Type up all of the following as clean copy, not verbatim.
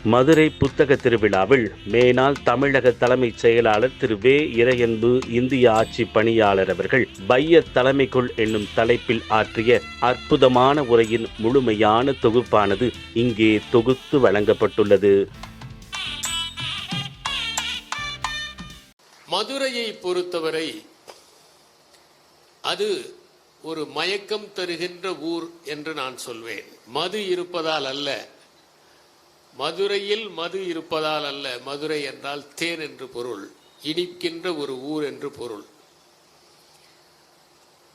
மதுரை புத்தக திருவிழாவில் மேனாள் தமிழக தலைமைச் செயலாளர் திரு வே. இறையன்பு இந்திய ஆட்சி பணியாளர் அவர்கள் பைய தலைமைக்குள் என்னும் தலைப்பில் ஆற்றிய அற்புதமான உரையின் முழுமையான தொகுப்பானது இங்கே தொகுத்து வழங்கப்பட்டுள்ளது. மதுரையை பொறுத்தவரை அது ஒரு மயக்கம் தருகின்ற ஊர் என்று நான் சொல்வேன். மது இருப்பதால் அல்ல, மதுரையில் மது இருப்பதால் அல்ல. மதுரை என்றால் தேன் என்று பொருள், இனிக்கின்ற ஒரு ஊர் என்று பொருள்.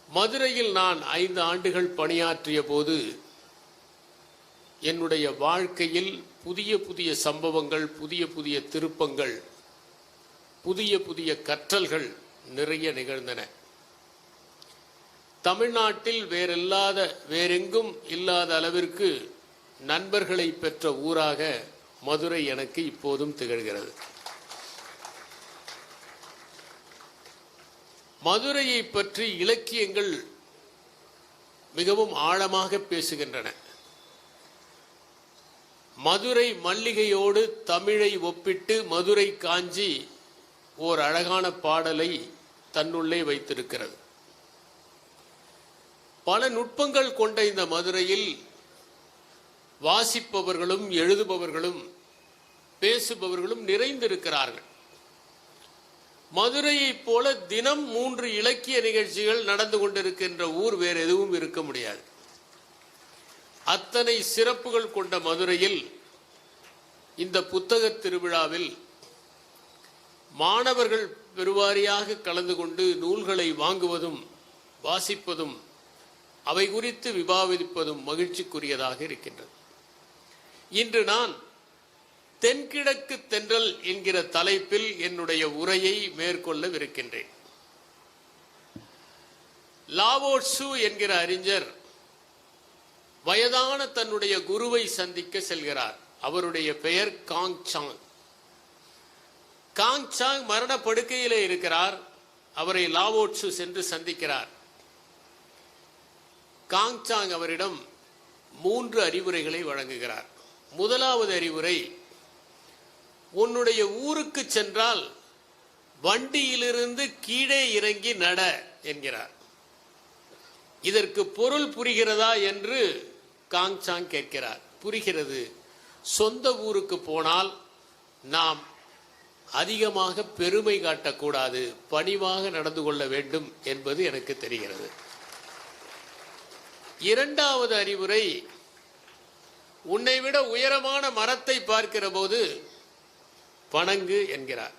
மதுரையில் நான் 5 ஆண்டுகள் பணியாற்றிய போது என்னுடைய வாழ்க்கையில் புதிய புதிய சம்பவங்கள், புதிய புதிய திருப்பங்கள், புதிய புதிய கற்றல்கள் நிறைய நிகழ்ந்தன. தமிழ்நாட்டில் வேறெங்கும் இல்லாத அளவிற்கு நண்பர்களை பெற்ற ஊராக மதுரை எனக்கு இப்போதும் திகழ்கிறது. மதுரையை பற்றி இலக்கியங்கள் மிகவும் ஆழமாக பேசுகின்றன. மதுரை மல்லிகையோடு தமிழை ஒப்பிட்டு மதுரை காஞ்சி ஓர் அழகான பாடலை தன்னுள்ளே வைத்திருக்கிறது. பல நுட்பங்கள் கொண்ட இந்த மதுரையில் வாசிப்பவர்களும் எழுதுபவர்களும் பேசுபவர்களும் நிறைந்திருக்கிறார்கள். மதுரையைப் போல தினம் 3 இலக்கிய நிகழ்ச்சிகள் நடந்து கொண்டிருக்கின்ற ஊர் வேறு எதுவும் இருக்க முடியாது. அத்தனை சிறப்புகள் கொண்ட மதுரையில் இந்த புத்தக திருவிழாவில் மாணவர்கள் பெருவாரியாக கலந்து கொண்டு நூல்களை வாங்குவதும் வாசிப்பதும் அவை குறித்து விவாதிப்பதும் மகிழ்ச்சிக்குரியதாக இருக்கின்றது. இன்று நான் தென்கிழக்கு தென்றல் என்கிற தலைப்பில் என்னுடைய உரையை மேற்கொள்ளவிருக்கின்றேன். லாவோ ட்சு என்கிற அறிஞர் வயதான தன்னுடைய குருவை சந்திக்க செல்கிறார். அவருடைய பெயர் காங் சாங். காங் சாங் மரண படுக்கையிலே இருக்கிறார். அவரை லாவோ ட்சு சென்று சந்திக்கிறார். காங் சாங் அவரிடம் 3 அறிவுரைகளை வழங்குகிறார். முதலாவது அறிவுரை, உன்னுடைய ஊருக்கு சென்றால் வண்டியிலிருந்து கீழே இறங்கி நட என்கிறார். இதற்கு பொருள் புரிகிறதா என்று காங் சாங் கேட்கிறார். புரிகிறது. சொந்த ஊருக்கு போனால் நாம் அதிகமாக பெருமை காட்டக்கூடாது, பணிவாக நடந்து கொள்ள வேண்டும் என்பது எனக்கு தெரிகிறது. இரண்டாவது அறிவுரை, உன்னை விட உயரமான மரத்தை பார்க்கிற போது வணங்கு என்கிறார்.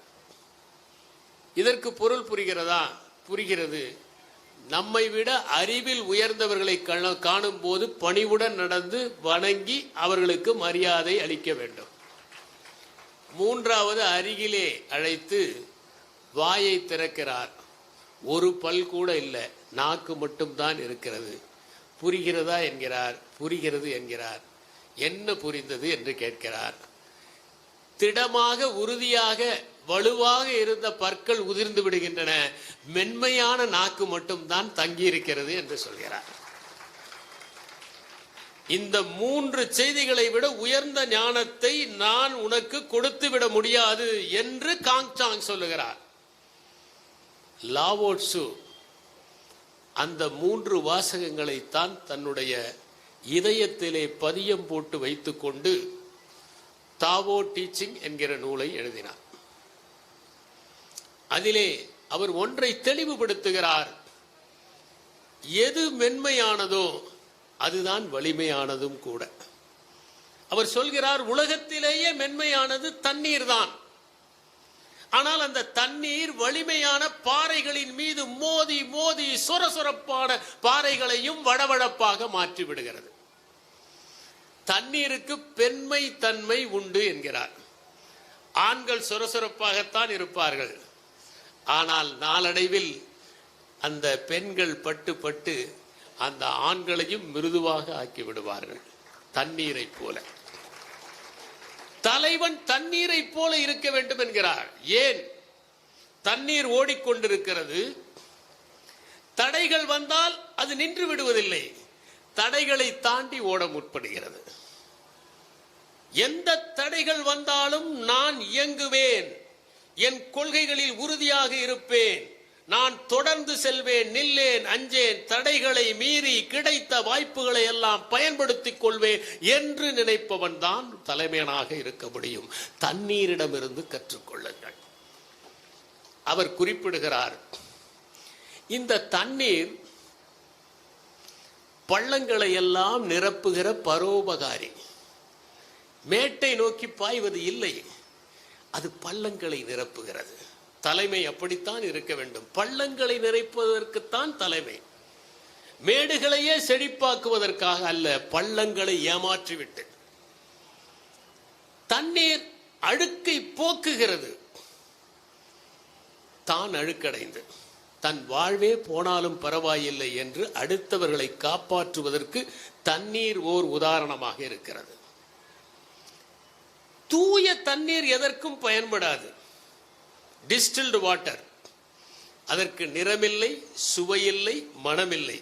இதற்கு பொருள் புரிகிறதா? புரிகிறது. நம்மை விட அறிவில் உயர்ந்தவர்களை காணும் போது பணிவுடன் நடந்து வணங்கி அவர்களுக்கு மரியாதை அளிக்க வேண்டும். மூன்றாவது, அருகிலே அழைத்து வாயை திறக்கிறார். ஒரு பல் கூட இல்லை, நாக்கு மட்டும்தான் இருக்கிறது. புரிகிறதா என்கிறார். புரிகிறது என்கிறார். என்ன புரிந்தது என்று கேட்கிறார். திடமாக, உறுதியாக, வலுவாக இருந்த பற்கள் உதிர்ந்து விடுகின்றன, மென்மையான நாக்கு மட்டும்தான் தங்கியிருக்கிறது என்று சொல்கிறார். இந்த 3 செய்திகளை விட உயர்ந்த ஞானத்தை நான் உனக்கு கொடுத்து விட முடியாது என்று காங் சாங் சொல்லுகிறார். லாவோ ட்சு அந்த 3 வாசகங்களைத்தான் தன்னுடைய இதயத்திலே பதியம் போட்டு வைத்துக்கொண்டு தாவோ டீச்சிங் என்கிற நூலை எழுதினார். அதிலே அவர் ஒன்றை தெளிவுபடுத்துகிறார். எது மென்மையானதோ அதுதான் வலிமையானதும் கூட. அவர் சொல்கிறார், உலகத்திலேயே மென்மையானது தண்ணீர் தான். ஆனால் அந்த தண்ணீர் வலிமையான பாறைகளின் மீது மோதி மோதி சொரசொரப்பான பாறைகளையும் வடவடப்பாக மாற்றி விடுகிறது. தண்ணீருக்கு பெண்மை தன்மை உண்டு என்கிறார். ஆண்கள் சொரசொரப்பாகத்தான் இருப்பார்கள். ஆனால் நாளடைவில் அந்த பெண்கள் பட்டு பட்டு அந்த ஆண்களையும் மிருதுவாக ஆக்கி விடுவார்கள். தண்ணீரை போல தலைவன் தண்ணீரை போல இருக்க வேண்டும் என்கிறார். ஏன்? தண்ணீர் ஓடிக்கொண்டிருக்கிறது. தடைகள் வந்தால் அது நின்று விடுவதில்லை, தடைகளை தாண்டி ஓட முற்படுகிறது. எந்த தடைகள் வந்தாலும் நான் இயங்குவேன், என் கொள்கைகளில் உறுதியாக இருப்பேன், நான் தொடர்ந்து செல்வேன், நில்லேன், அஞ்சேன், தடைகளை மீறி கிடைத்த வாய்ப்புகளை எல்லாம் பயன்படுத்திக் கொள்வேன் என்று நினைப்பவன் தான் தலைமையனாக இருக்க முடியும். தண்ணீரிடமிருந்து கற்றுக்கொள்ளுங்கள். அவர் குறிப்பிடுகிறார், இந்த தண்ணீர் பள்ளங்களை எல்லாம் நிரப்புகிற பரோபகாரி. மேட்டை நோக்கி பாய்வது இல்லை, அது பள்ளங்களை நிரப்புகிறது. தலைமை அப்படித்தான் இருக்க வேண்டும். பள்ளங்களை நிறைப்பதற்குத்தான் தலைமை. மேடுகளையே செழிப்பாக்குவதற்காக அல்ல, பள்ளங்களை ஏமாற்றிவிட்டு. தண்ணீர் அழுக்கை போக்குகிறது. தான் அழுக்கடைந்து தன் வாழ்வே போனாலும் பரவாயில்லை என்று அடுத்தவர்களை காப்பாற்றுவதற்கு தண்ணீர் ஓர் உதாரணமாக இருக்கிறது. தூய தண்ணீர் எதற்கும் பயன்படாது. டிஸ்டில்டு வாட்டர், அதற்கு நிறமில்லை, சுவையில்லை, மனமில்லை.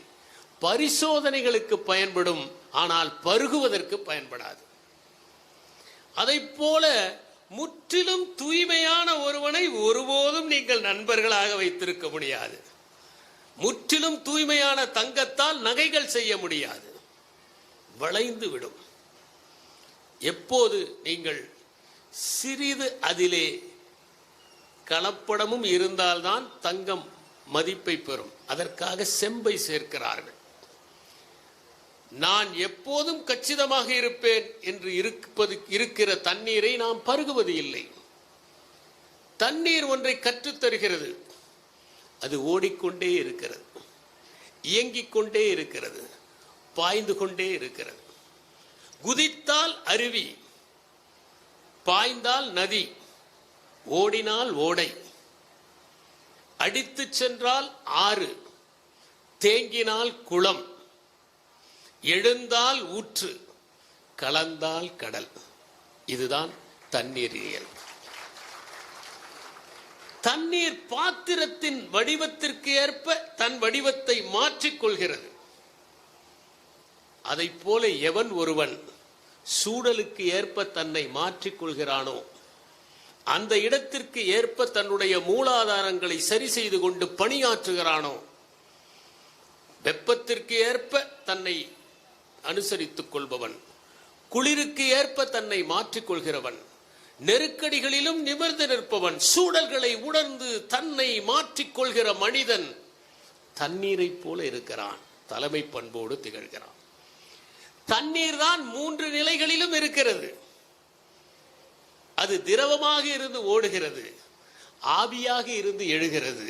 பரிசோதனைகளுக்கு பயன்படும், ஆனால் பருகுவதற்கு பயன்படாது. அதைப் போல முற்றிலும் தூய்மையான ஒருவனை ஒருபோதும் நீங்கள் நண்பர்களாக வைத்திருக்க முடியாது. முற்றிலும் தூய்மையான தங்கத்தால் நகைகள் செய்ய முடியாது, வளைந்து விடும். எப்போது நீங்கள் சிறிது அதிலே கலப்படமும் இருந்தால்தான் தங்கம் மதிப்பை பெறும். அதற்காக செம்பை சேர்க்கிறார்கள். நான் எப்போதும் கச்சிதமாக இருப்பேன் என்று இருக்கிற தண்ணீரை நாம் பருகுவது இல்லை. தண்ணீர் ஒன்றை கற்றுத்தருகிறது. அது ஓடிக்கொண்டே இருக்கிறது, இயங்கிக் கொண்டே இருக்கிறது, பாய்ந்து கொண்டே இருக்கிறது. குதித்தால் அருவி, பாய்ந்தால் நதி, ஓடினால் ஓடை, அடித்து சென்றால் ஆறு, தேங்கினால் குளம், எழுந்தால் ஊற்று, கலந்தால் கடல். இதுதான் தண்ணீரியல். தண்ணீர் பாத்திரத்தின் வடிவத்திற்கு ஏற்ப தன் வடிவத்தை மாற்றிக்கொள்கிறது. அதைப் போல எவன் ஒருவன் சூழலுக்கு ஏற்ப தன்னை மாற்றிக்கொள்கிறானோ, அந்த இடத்திற்கு ஏற்ப தன்னுடைய மூலாதாரங்களை சரி செய்து கொண்டு பணியாற்றுகிறானோ, வெப்பத்திற்கு ஏற்ப தன்னை அனுசரித்துக் கொள்பவன், குளிருக்கு ஏற்ப தன்னை மாற்றிக்கொள்கிறவன், நெருக்கடிகளிலும் நிமிர்ந்து நிற்பவன், சூழல்களை உணர்ந்து தன்னை மாற்றிக்கொள்கிற மனிதன் தண்ணீரை போல இருக்கிறான், தலைமை பண்போடு திகழ்கிறான். தண்ணீர் தான் 3 நிலைகளிலும் இருக்கிறது. அது திரவமாக இருந்து ஓடுகிறது, ஆவியாக இருந்து எழுகிறது,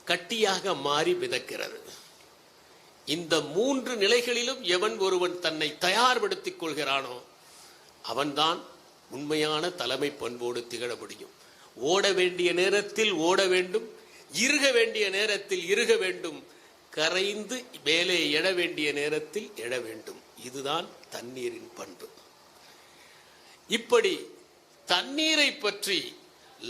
கட்டியாக மாறி மிதக்கிறது. இந்த 3 நிலைகளிலும் எவன் ஒருவன் தன்னை தயார்படுத்திக் கொள்கிறானோ அவன்தான் உண்மையான தலைமை பண்போடு திகழ முடியும். ஓட வேண்டிய நேரத்தில் ஓட வேண்டும், இருக வேண்டிய நேரத்தில் இருக வேண்டும், கரைந்து மேலே எழ வேண்டிய நேரத்தில் எழ வேண்டும். இதுதான் தண்ணீரின் பண்பு. இப்படி தண்ணீரை பற்றி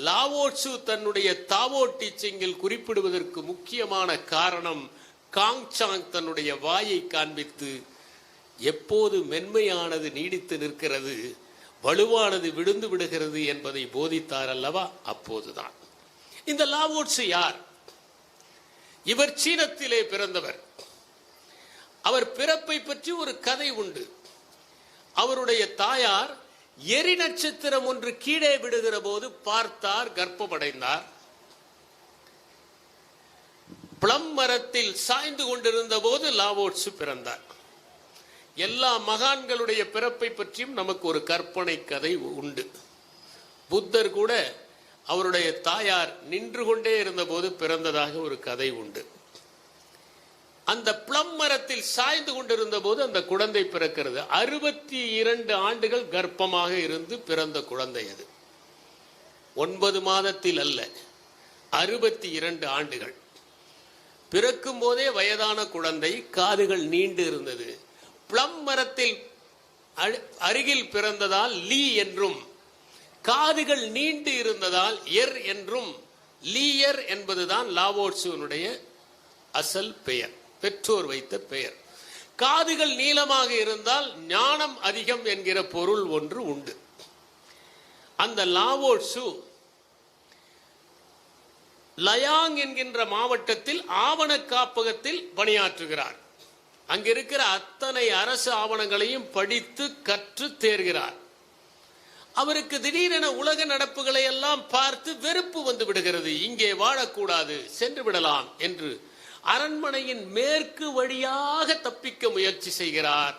லாவோ ட்சு தன்னுடைய தாவோ டீச்சிங்கில் குறிப்பிடுவதற்கு முக்கியமான காரணம், காங்சாங் தன்னுடைய வாயை காண்பித்து எப்போது மென்மையானது நீடித்து நிற்கிறது, வலுவானது விழுந்து விடுகிறது என்பதை போதித்தார் அல்லவா? அப்போதுதான். இந்த லாவோ ட்சு யார்? இவர் சீனத்திலே பிறந்தவர். அவர் பிறப்பை பற்றி ஒரு கதை உண்டு. அவருடைய தாயார் எரி நட்சத்திரம் ஒன்று கீழே விடுகிற போது பார்த்தார், கர்ப்பமடைந்தார். பிளம் மரத்தில் சாய்ந்து கொண்டிருந்த போது லாவோ ட்சு பிறந்தார். எல்லா மகான்களுடைய பிறப்பை பற்றியும் நமக்கு ஒரு கற்பனை கதை உண்டு. புத்தர் கூட அவருடைய தாயார் நின்று கொண்டே இருந்த போது பிறந்ததாக ஒரு கதை உண்டு. அந்த பிளம் மரத்தில் சாய்ந்து கொண்டிருந்த போது அந்த குழந்தை பிறக்கிறது. 62 ஆண்டுகள் கர்ப்பமாக இருந்து பிறந்த குழந்தை அது. 9 மாதத்தில் அல்ல, 62 ஆண்டுகள். பிறக்கும் போதே வயதான குழந்தை, காதுகள் நீண்டு இருந்தது. பிளம் மரத்தில் அருகில் பிறந்ததால் லீ என்றும், காதுகள் நீண்டு இருந்ததால் எர் என்றும், லீயர் என்பதுதான் லாவோ ட்சுவினுடைய அசல் பெயர், பெற்றோர் வைத்த பெயர். காதுகள் நீளமாக இருந்தால் ஞானம் அதிகம் என்கிற பொருள் ஒன்று உண்டு. அந்த லாவோ ட்சு லயாங் என்கின்ற மாவட்டத்தில் ஆவண காப்பகத்தில் பணியாற்றுகிறார். அங்கிருக்கிற அத்தனை அரசு ஆவணங்களையும் படித்து கற்று தேர்கிறார். அவருக்கு திடீரென உலக நடப்புகளை எல்லாம் பார்த்து வெறுப்பு வந்து விடுகிறது. இங்கே வாழக்கூடாது, சென்று விடலாம் என்று அரண்மனையின் மேற்கு வழியாக தப்பிக்க முயற்சி செய்கிறார்.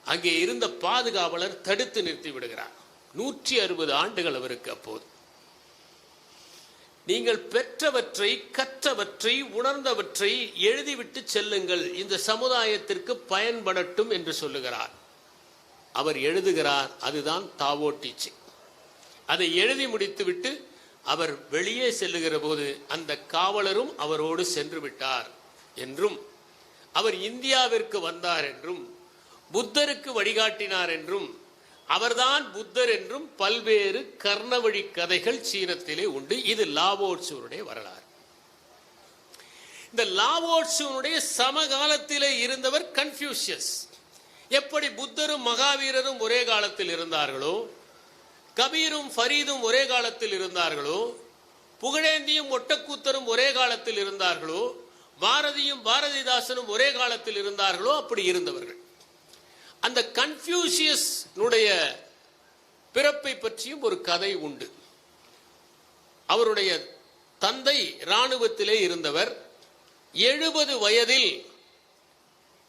அங்கே இருந்த பாதுகாவலர் தடுத்து நிறுத்தி விடுகிறார். 160 ஆண்டுகள் அவருக்கு. அப்போது நீங்கள் பெற்றவற்றை, கற்றவற்றை, உணர்ந்தவற்றை எழுதிவிட்டு செல்லுங்கள், இந்த சமுதாயத்திற்கு பயன்படட்டும் என்று சொல்லுகிறார். அவர் எழுதுகிறார். அதுதான் தாவோ டீ சிங். அதை எழுதி முடித்துவிட்டு அவர் வெளியே செல்லுகிற போது அந்த காவலரும் அவரோடு சென்று விட்டார் என்றும், அவர் இந்தியாவிற்கு வந்தார் என்றும், புத்தருக்கு வழிகாட்டினார் என்றும், அவர்தான் புத்தர் என்றும் பல்வேறு கர்ணவழி கதைகள் சீனத்திலே உண்டு. இது லாவோ ட்சுவுடைய வரலாறு. இந்த லாவோ ட்சுவுடைய சமகாலத்திலே இருந்தவர் கன்ஃபியூஷியஸ். எப்படி புத்தரும் மகாவீரரும் ஒரே காலத்தில் இருந்தார்களோ, கபீரும் ஃபரீதும் ஒரே காலத்தில் இருந்தார்களோ, புகழேந்தியும் ஒட்டக்கூத்தரும் ஒரே காலத்தில் இருந்தார்களோ, பாரதியும் பாரதிதாசனும் ஒரே காலத்தில் இருந்தார்களோ, அப்படி இருந்தவர்கள். அந்த கன்ஃபியூஷியஸ் பிறப்பை பற்றியும் ஒரு கதை உண்டு. அவருடைய தந்தை இராணுவத்திலே இருந்தவர். 70 வயதில்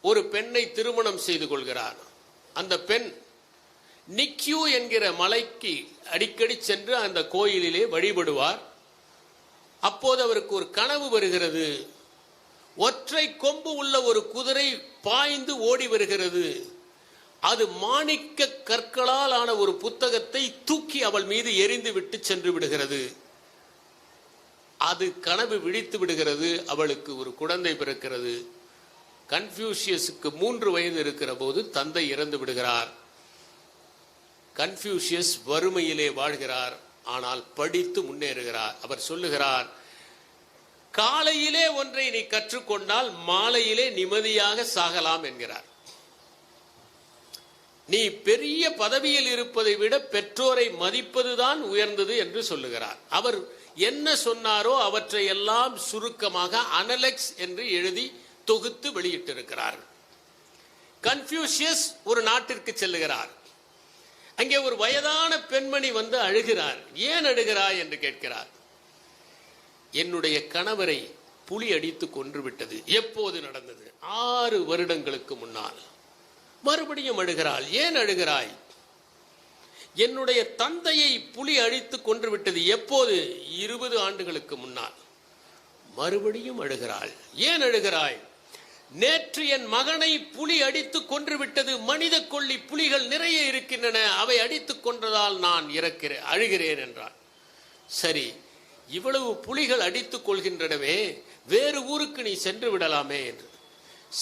ஒரு பெண்ணை திருமணம் செய்து கொள்கிறார். அந்த பெண் நிக்யூ என்கிற மலைக்கு அடிக்கடி சென்று அந்த கோயிலிலே வழிபடுவார். அப்போது அவருக்கு ஒரு கனவு வருகிறது. ஒற்றை கொம்பு உள்ள ஒரு குதிரை பாய்ந்து ஓடி வருகிறது. அது மாணிக்க கற்களால் ஆன ஒரு புத்தகத்தை தூக்கி அவள் மீது எரிந்து விட்டு சென்று விடுகிறது. அது கனவு விழித்து விடுகிறது. அவளுக்கு ஒரு குழந்தை பிறக்கிறது. கன்ஃபியூஷியஸுக்கு 3 வயது இருக்கிற போது தந்தை இறந்து விடுகிறார். கன்ஃபியூஷியஸ் வறுமையிலே வாழ்கிறார். ஆனால் படித்து முன்னேறுகிறார். அவர் சொல்லுகிறார், காலையிலே ஒன்றை நீ கற்றுக்கொண்டால் மாலையிலே நிம்மதியாக சாகலாம் என்கிறார். நீ பெரிய பதவியில் இருப்பதை விட பெற்றோரை மதிப்பதுதான் உயர்ந்தது என்று சொல்லுகிறார். அவர் என்ன சொன்னாரோ அவற்றை எல்லாம் சுருக்கமாக அனலெக்ஸ் என்று எழுதி தொகுத்து வெளியிட்டிருக்கிறார். கன்ஃபியூஷியஸ் ஒரு நாட்டிற்கு செல்லுகிறார். அங்கே ஒரு வயதான பெண்மணி வந்து அழுகிறார். ஏன் அழுகிறாய் என்று கேட்கிறார். என்னுடைய கணவரை புலி அடித்து கொன்று விட்டது. எப்போது நடந்தது? 6 வருடங்களுக்கு முன்னால். மறுபடியும் அழுகிறாள். ஏன் அழுகிறாய்? என்னுடைய தந்தையை புலி அடித்து கொன்று விட்டது. எப்போது? 20 ஆண்டுகளுக்கு முன்னால். மறுபடியும் அழுகிறாள். ஏன் அழுகிறாய்? நேற்று என் மகனை புலி அடித்து கொன்று விட்டது. மனித கொல்லி புலிகள் நிறைய இருக்கின்றன. அவை அடித்து கொன்றதால் நான் அழுகிறேன் என்றாள். சரி, இவ்வளவு புலிகள் அடித்துக் கொள்கின்றனவே, வேறு ஊருக்கு நீ சென்று விடலாமே என்று.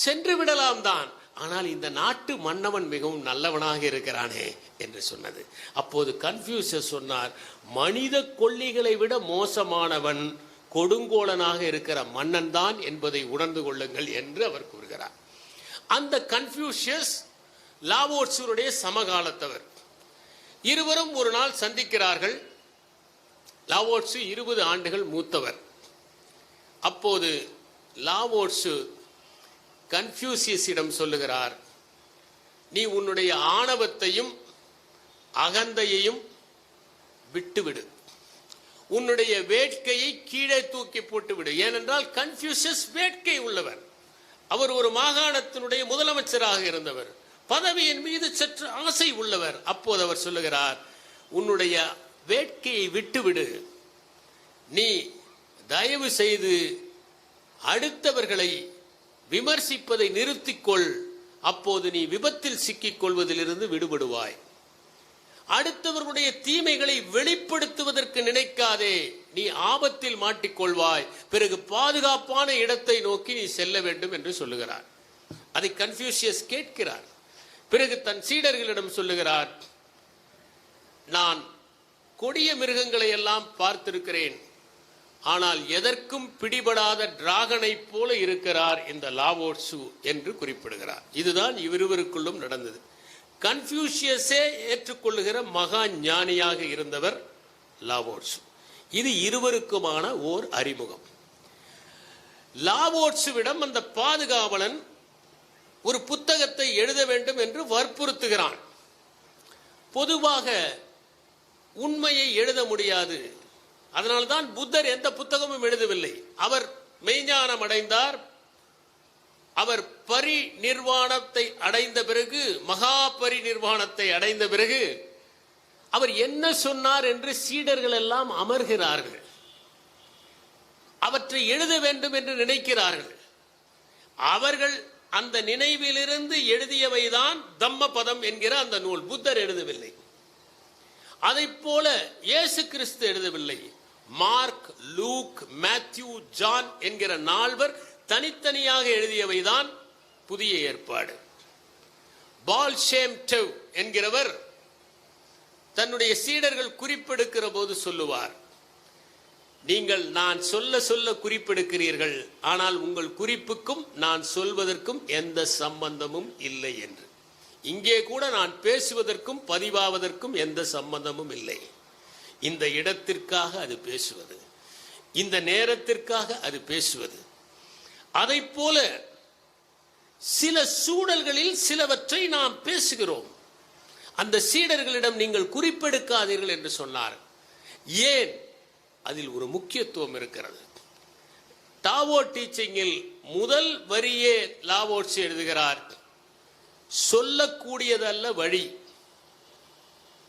சென்று விடலாம் தான், ஆனால் இந்த நாட்டு மன்னவன் மிகவும் நல்லவனாக இருக்கிறானே என்று சொன்னது. அப்போது கன்ஃபியூஷியஸ் சொன்னார், மனித கொல்லிகளை விட மோசமானவன் கொடுங்கோலனாக இருக்கிற மன்னன் தான் என்பதை உணர்ந்து கொள்ளுங்கள் என்று அவர் கூறுகிறார். அந்த கன்ஃபியூஷியஸ் லாவோ ட்சுவுடைய சமகாலத்தவர். இருவரும் ஒரு நாள் சந்திக்கிறார்கள். லாவோ ட்சு 20 ஆண்டுகள் மூத்தவர். அப்போது லாவோ ட்சு கன்ஃபியூஷியஸிடம் சொல்லுகிறார், நீ உன்னுடைய ஆணவத்தையும் அகந்தையையும் விட்டுவிடு. உன்னுடைய வேட்கையை கீழே தூக்கி போட்டுவிடு. ஏனென்றால் கன்ஃபியூஷியஸ் வேட்கை உள்ளவர். அவர் ஒரு மாகாணத்தினுடைய முதலமைச்சராக இருந்தவர். பதவியின் மீது சற்று ஆசை உள்ளவர். அப்போது அவர் சொல்லுகிறார், உன்னுடைய வேட்கையை விட்டுவிடு. நீ தயவு செய்து அடுத்தவர்களை விமர்சிப்பதை நிறுத்திக்கொள். அப்போது நீ விபத்தில் சிக்கிக் கொள்வதிலிருந்து விடுபடுவாய். அடுத்தவர்களுடைய தீமைகளை வெளிப்படுத்துவதற்கு நினைக்காதே, நீ ஆபத்தில் மாட்டிக்கொள்வாய். பிறகு பாதுகாப்பான இடத்தை நோக்கி நீ செல்ல வேண்டும் என்று சொல்லுகிறார். அதை கன்ஃபியூஷியஸ் கேட்கிறார். பிறகு தன் சீடர்களிடம் சொல்லுகிறார், நான் கொடிய மிருகங்களை எல்லாம் பார்த்திருக்கிறேன். ஆனால் எதற்கும் பிடிபடாத டிராகனை போல இருக்கிறார் இந்த லாவோட்சு என்று குறிப்பிடுகிறார். இதுதான் இவருவருக்குள்ளும் நடந்தது. கன்ஃபியூஷியஸே ஏற்றுக்கொள்ளுகிற மகா ஞானியாக இருந்தவர் லாவோட்சு. இது இருவருக்குமான ஓர் அறிமுகம். லாவோட்சுவிடம் அந்த பாதுகாவலன் ஒரு புத்தகத்தை எழுத வேண்டும் என்று வற்புறுத்துகிறான். பொதுவாக உண்மையை எழுத முடியாது. அதனால்தான் புத்தர் எந்த புத்தகமும் எழுதவில்லை. அவர் மெய்ஞானம் அடைந்தார். அவர் பரிநிர்வாணத்தை அடைந்த பிறகு, மகா பரிநிர்வாணத்தை அடைந்த பிறகு அவர் என்ன சொன்னார் என்று சீடர்கள் எல்லாம் அமர்கிறார்கள். அவற்றை எழுத வேண்டும் என்று நினைக்கிறார்கள். அவர்கள் அந்த நினைவிலிருந்து எழுதியவைதான் தம்மபதம் என்கிற அந்த நூல். புத்தர் எழுதவில்லை. அதைப் போல இயேசு கிறிஸ்து எழுதவில்லை. மார்க், லூக், மேத்யூ, ஜான் என்கிற 4 தனித்தனியாக எழுதியவைதான் புதிய ஏற்பாடு. பால் ஷேம் டெவ் என்கிறவர் தன்னுடைய சீடர்கள் குறிப்பெடுக்கிற போது சொல்லுவார், நீங்கள் நான் சொல்ல சொல்ல குறிப்பெடுக்கிறீர்கள், ஆனால் உங்கள் குறிப்புக்கும் நான் சொல்வதற்கும் எந்த சம்பந்தமும் இல்லை என்று. இங்கே கூட நான் பேசுவதற்கும் பதிவாவதற்கும் எந்த சம்பந்தமும் இல்லை. இந்த இடத்திற்காக அது பேசுவது, இந்த நேரத்திற்காக அது பேசுவது. அதைப் போல சில சூழல்களில் சிலவற்றை நாம் பேசுகிறோம். அந்த சீடர்களிடம் நீங்கள் குறிப்பெடுக்காதீர்கள் என்று சொன்னார். ஏன்? அதில் ஒரு முக்கியத்துவம் இருக்கிறது. டாவோ டீச்சிங்கில் முதல் வரியே லாவோட்சு எழுதுகிறார், சொல்லக்கூடியதல்ல வழி,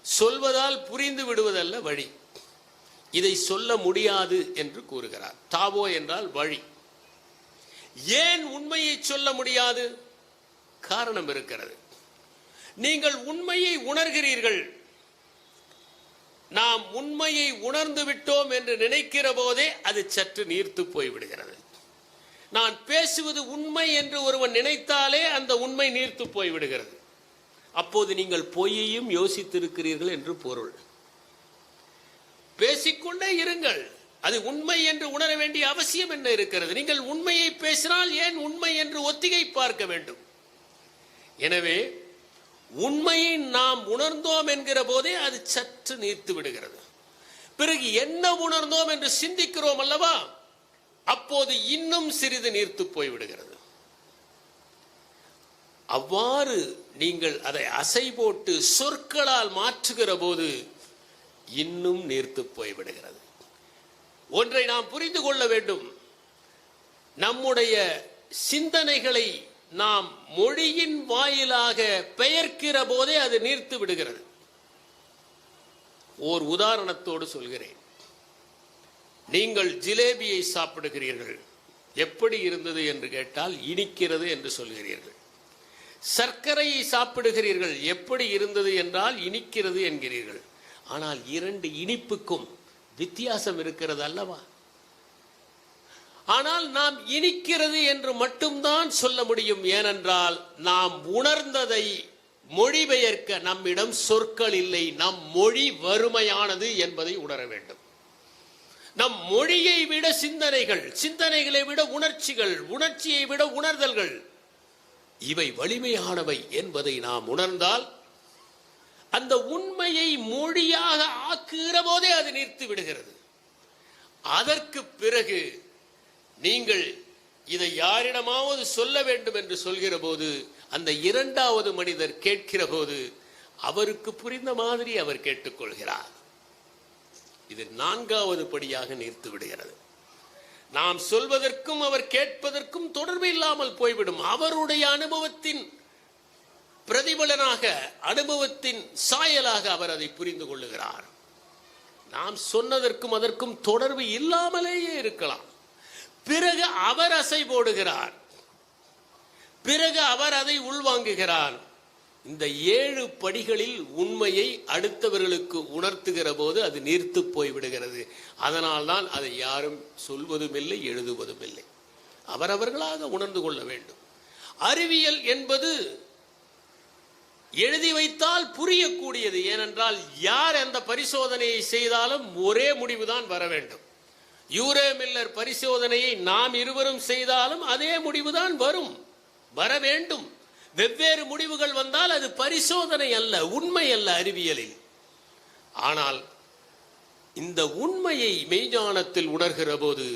சொல்வதால் புரிந்து விடுவதல்ல வழி. இதை சொல்ல முடியாது என்று கூறுகிறார். டாவோ என்றால் வழி. ஏன் உண்மையை சொல்ல முடியாது? காரணம் இருக்கிறது. நீங்கள் உண்மையை உணர்கிறீர்கள். நாம் உண்மையை உணர்ந்து விட்டோம் என்று நினைக்கிற போதே அது சற்று நீர்த்து போய்விடுகிறது. நான் பேசுவது உண்மை என்று ஒருவன் நினைத்தாலே அந்த உண்மை நீர்த்து போய்விடுகிறது. அப்போது நீங்கள் பொய்யையும் யோசித்திருக்கிறீர்கள் என்று பொருள். பேசிக்கொண்டே இருங்கள். அது உண்மை என்று உணர வேண்டிய அவசியம் என்ன இருக்கிறது? நீங்கள் உண்மையை பேசினால் ஏன் உண்மை என்று ஒத்திகை பார்க்க வேண்டும்? எனவே உண்மையை நாம் உணர்ந்தோம் என்கிற போதே அது சற்று நீர்த்து விடுகிறது. பிறகு என்ன உணர்ந்தோம் என்று சிந்திக்கிறோம் அல்லவா, அப்போது இன்னும் சிறிது நீர்த்து போய்விடுகிறது. அவ்வாறு நீங்கள் அதை அசை போட்டு சொற்களால் மாற்றுகிற போது இன்னும் நீர்த்து போய்விடுகிறது. ஒன்றை நாம் புரிந்து கொள்ள வேண்டும். நம்முடைய சிந்தனைகளை நாம் மொழியின் வாயிலாக பெயர்க்கிற போதே அது நீர்த்து விடுகிறது. ஓர் உதாரணத்தோடு சொல்கிறேன். நீங்கள் ஜிலேபியை சாப்பிடுகிறீர்கள். எப்படி இருந்தது என்று கேட்டால் இனிக்கிறது என்று சொல்கிறீர்கள். சர்க்கரையை சாப்பிடுகிறீர்கள். எப்படி இருந்தது என்றால் இனிக்கிறது என்கிறீர்கள். ஆனால் 2 இனிப்புக்கும் வித்தியாசம் இருக்கிறது அல்லவா? ஆனால் நாம் இனிக்கிறது என்று மட்டும்தான் சொல்ல முடியும். ஏனென்றால் நாம் உணர்ந்ததை மொழிபெயர்க்க நம்மிடம் சொற்கள் இல்லை. நம் மொழி வறுமையானது என்பதை உணர வேண்டும். நம் மொழியை விட சிந்தனைகள், சிந்தனைகளை விட உணர்ச்சிகள், உணர்ச்சியை விட உணர்தல்கள், இவை வலிமையானவை என்பதை நாம் உணர்ந்தால் அந்த உண்மையை மொழியாக ஆக்குகிற போதே அது நீர்த்து விடுகிறது. அதற்கு பிறகு நீங்கள் இதை யாரிடமாவது சொல்ல வேண்டும் என்று சொல்கிற போது அந்த 2வது மனிதர் கேட்கிற போது அவருக்கு புரிந்த மாதிரி அவர் கேட்டுக்கொள்கிறார். இது 4வது படியாக நீர்த்து விடுகிறது. நாம் சொல்வதற்கும் அவர் கேட்பதற்கும் தொடர்பு இல்லாமல் போய்விடும். அவருடைய அனுபவத்தின் பிரதிபலனாக, அனுபவத்தின் சாயலாக அவர் அதை புரிந்து கொள்ளுகிறார். நாம் சொன்னதற்கும் அதற்கும் தொடர்பு இல்லாமலேயே இருக்கலாம். பிறகு அவர் அசை போடுகிறார். பிறகு அவர் அதை உள்வாங்குகிறார். இந்த 7 படிகளில் உண்மையை அடுத்தவர்களுக்கு உணர்த்துகிற போது அது நீர்த்து போய்விடுகிறது. அதனால்தான் அதை யாரும் சொல்வதும் இல்லை, எழுதுவதும் இல்லை. அவரவர்களாக உணர்ந்து கொள்ள வேண்டும். அறிவியல் என்பது எழுதி வைத்தால் புரியக்கூடியது. ஏனென்றால் யார் அந்த பரிசோதனையை செய்தாலும் ஒரே முடிவுதான் வர வேண்டும். யூரே மில்லர் பரிசோதனையை நாம் இருவரும் செய்தாலும் அதே முடிவுதான் வரும், வர வேண்டும். வெவ்வேறு முடிவுகள் வந்தால் அது பரிசோதனை அல்ல, உண்மை அல்ல அறிவியலில். ஆனால் இந்த உண்மையை மெய்ஞானத்தில் உணர்கிற போது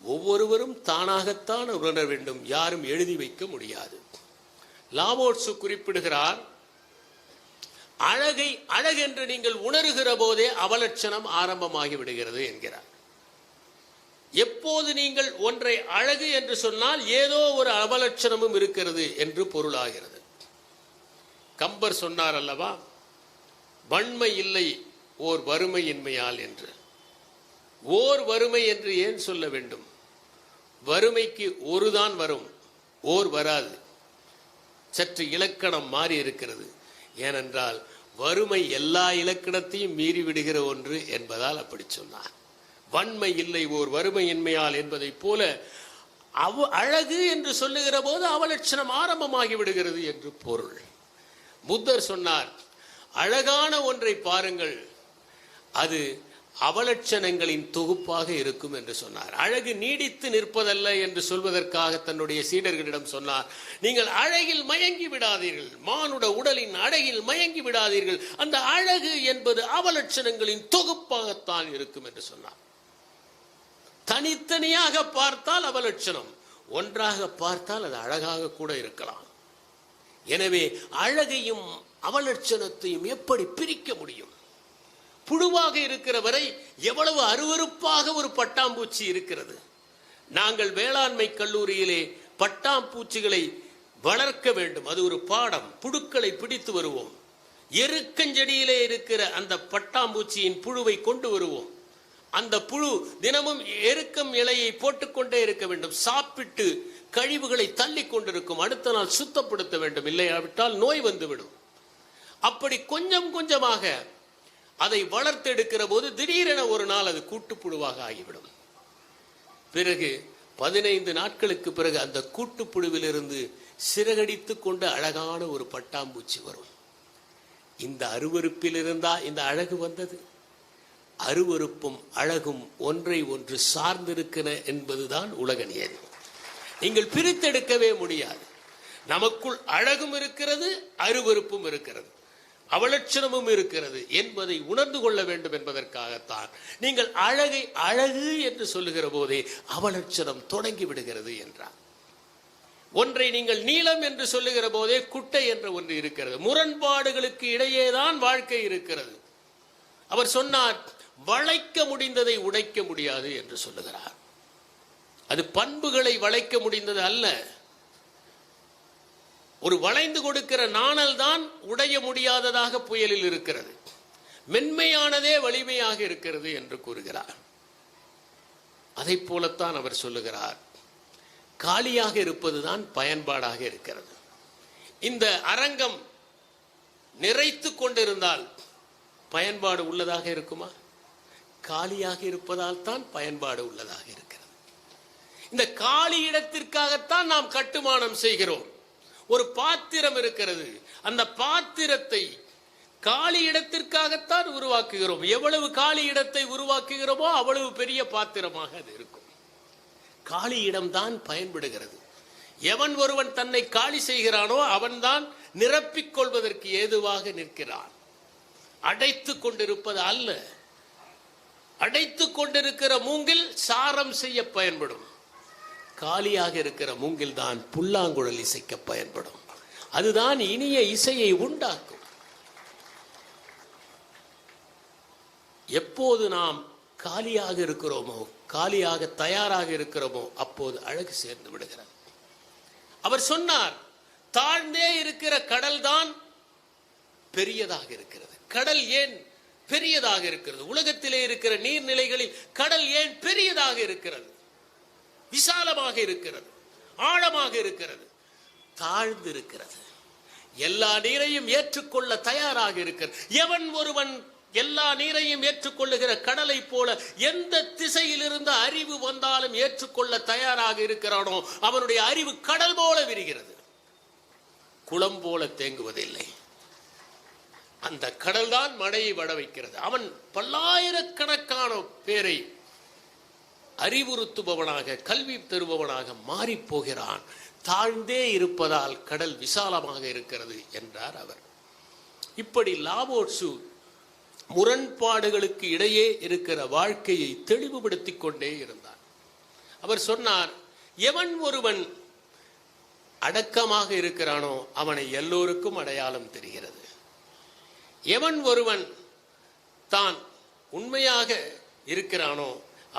ஒவ்வொருவரும் தானாகத்தான் உணர வேண்டும், யாரும் எழுதி வைக்க முடியாது. லாவோட்சு குறிப்பிடுகிறார், அழகை அழகென்று நீங்கள் உணர்கிற போதே அவலட்சணம் ஆரம்பமாகி விடுகிறது என்கிறார். எப்போது நீங்கள் ஒன்றை அழகு என்று சொன்னால் ஏதோ ஒரு அவலட்சணமும் இருக்கிறது என்று பொருளாகிறது. கம்பர் சொன்னார் அல்லவா, வன்மை இல்லை ஓர் வறுமையின்மையால் என்று. ஓர் வறுமை என்று ஏன் சொல்ல வேண்டும்? வறுமைக்கு ஒரு தான் வரும், ஓர் வராது. சற்று இலக்கணம் மாறி இருக்கிறது. ஏனென்றால் வறுமை எல்லா இலக்கணத்தையும் மீறி விடுகிற ஒன்று என்பதால் அப்படி சொன்னார். வன்மை இல்லை ஓர் வறுமையின்மையால் என்பதை போல அழகு என்று சொல்லுகிற போது அவலட்சணம் ஆரம்பமாகி விடுகிறது என்று பொருள். புத்தர் சொன்னார், அழகான ஒன்றை பாருங்கள், அது அவலட்சணங்களின் தொகுப்பாக இருக்கும் என்று சொன்னார். அழகு நீடித்து நிற்பதல்ல என்று சொல்வதற்காக தன்னுடைய சீடர்களிடம் சொன்னார், நீங்கள் அழகில் மயங்கி விடாதீர்கள், மானுட உடலின் அழகில் மயங்கி விடாதீர்கள், அந்த அழகு என்பது அவலட்சணங்களின் தொகுப்பாகத்தான் இருக்கும் என்று சொன்னார். தனித்தனியாக பார்த்தால் அவலட்சணம், ஒன்றாக பார்த்தால் அது அழகாக கூட இருக்கலாம். எனவே அழகையும் அவலட்சணத்தையும் எப்படி பிரிக்க முடியும்? புழுவாக இருக்கிற வரை எவ்வளவு அருவருப்பாக ஒரு பட்டாம்பூச்சி இருக்கிறது. நாங்கள் வேளாண்மை கல்லூரியிலே பட்டாம்பூச்சிகளை வளர்க்க வேண்டும், அது ஒரு பாடம். புழுக்களை பிடித்து வருவோம், எருக்கஞ்செடியிலே இருக்கிற அந்த பட்டாம்பூச்சியின் புழுவை கொண்டு வருவோம். அந்த புழு தினமும் எருக்கம் இலையை போட்டுக்கொண்டே இருக்க வேண்டும், சாப்பிட்டு கழிவுகளை தள்ளி கொண்டிருக்கும். அடுத்த நாள் சுத்தப்படுத்த வேண்டும், இல்லையாவிட்டால் நோய் வந்துவிடும். அப்படி கொஞ்சம் கொஞ்சமாக அதை வளர்த்தெடுக்கிற போது திடீரென ஒரு நாள் அது கூட்டுப்புழுவாக ஆகிவிடும். பிறகு 15 நாட்களுக்கு பிறகு அந்த கூட்டுப்புழுவிலிருந்து சிறகடித்து கொண்டு அழகான ஒரு பட்டாம்பூச்சி வரும். இந்த அருவருப்பில் இருந்தா இந்த அழகு வந்தது. அருவருப்பும் அழகும் ஒன்றை ஒன்று சார்ந்திருக்கிற என்பதுதான் உலக நியதி. நீங்கள் பிரித்தெடுக்கவே முடியாது. நமக்குள் அழகும் இருக்கிறது, அருவருப்பும் இருக்கிறது, அவலட்சணமும் இருக்கிறது என்பதை உணர்ந்து கொள்ள வேண்டும் என்பதற்காகத்தான் நீங்கள் அழகை அழகு என்று சொல்லுகிற போதே அவலட்சணம் தொடங்கி விடுகிறது என்றார். ஒன்றை நீங்கள் நீளம் என்று சொல்லுகிற போதே குட்டை என்ற ஒன்று இருக்கிறது. முரண்பாடுகளுக்கு இடையேதான் வாழ்க்கை இருக்கிறது. அவர் சொன்னார், வளைக்க முடிந்ததை உடைக்க முடியாது என்று சொல்லுகிறார். அது பண்புகளை வளைக்க முடிந்தது அல்ல. ஒரு வளைந்து கொடுக்கிற நாணல் தான் உடைய முடியாததாக புயலில் இருக்கிறது. மென்மையானதே வலிமையாக இருக்கிறது என்று கூறுகிறார். அதை போலத்தான் அவர் சொல்லுகிறார், காலியாக இருப்பதுதான் பயன்பாடாக இருக்கிறது. இந்த அரங்கம் நிறைத்து கொண்டிருந்தால் பயன்பாடு உள்ளதாக இருக்குமா? காலியாக இருப்பதால் தான் பயன்பாடு உள்ளதாக இருக்கிறது. இந்த காலி இடத்திற்காகத்தான் நாம் கட்டுமானம் செய்கிறோம். ஒரு பாத்திரம் இருக்கிறது, அந்த பாத்திரத்தை காலி இடத்திற்காகத்தான் உருவாக்குகிறோம். எவ்வளவு காலி இடத்தை உருவாக்குகிறோமோ அவ்வளவு பெரிய பாத்திரமாக அது இருக்கும். காலி இடம்தான் பயன்படுகிறது. எவன் ஒருவன் தன்னை காலி செய்கிறானோ அவன்தான் நிரப்பிக் கொள்வதற்கு ஏதுவாக நிற்கிறான். அடைத்து கொண்டிருப்பது அல்ல. அடைத்து கொண்டிருக்கிற மூங்கில் சாரம் செய்ய பயன்படும். காலியாக இருக்கிற மூங்கில் தான் புல்லாங்குழல் இசைக்க பயன்படும். அதுதான் இனிய இசையை உண்டாக்கும். எப்போது நாம் காலியாக இருக்கிறோமோ, காலியாக தயாராக இருக்கிறோமோ, அப்போது அழகு சேர்ந்து விடுகிறது. அவர் சொன்னார், தாழ்ந்தே இருக்கிற கடல் தான் பெரியதாக இருக்கிறது. கடல் ஏன் பெரியதாக இருக்கிறது? உலகத்திலே இருக்கிற நீர்நிலைகளில் கடல் ஏன் பெரியதாக இருக்கிறது? விசாலமாக இருக்கிறது, ஆழமாக இருக்கிறது, தாழ்ந்து இருக்கிறது. எல்லா நீரையும் ஏற்றுக்கொள்ள தயாராக இருக்கிறது. எவன் ஒருவன் எல்லா நீரையும் ஏற்றுக்கொள்ளுகிற கடலை போல எந்த திசையிலிருந்து அறிவு வந்தாலும் ஏற்றுக்கொள்ள தயாராக இருக்கிறானோ அவனுடைய அறிவு கடல் போல விரிகிறது, குளம் போல தேங்குவதில்லை. அந்த கடல் தான் மழையை வட வைக்கிறது. அவன் பல்லாயிரக்கணக்கான பேரை அறிவுறுத்துபவனாக, கல்வி தருபவனாக மாறிப் போகிறான். தாழ்ந்தே இருப்பதால் கடல் விசாலமாக இருக்கிறது என்றார் அவர். இப்படி லாவோட்சு முரண்பாடுகளுக்கு இடையே இருக்கிற வாழ்க்கையை தெளிவுபடுத்திக் கொண்டே இருந்தார். அவர் சொன்னார், எவன் ஒருவன் அடக்கமாக இருக்கிறானோ அவனை எல்லோருக்கும் அடையாளம் தெரிகிறது. எவன் ஒருவன் தான் உண்மையாக இருக்கிறானோ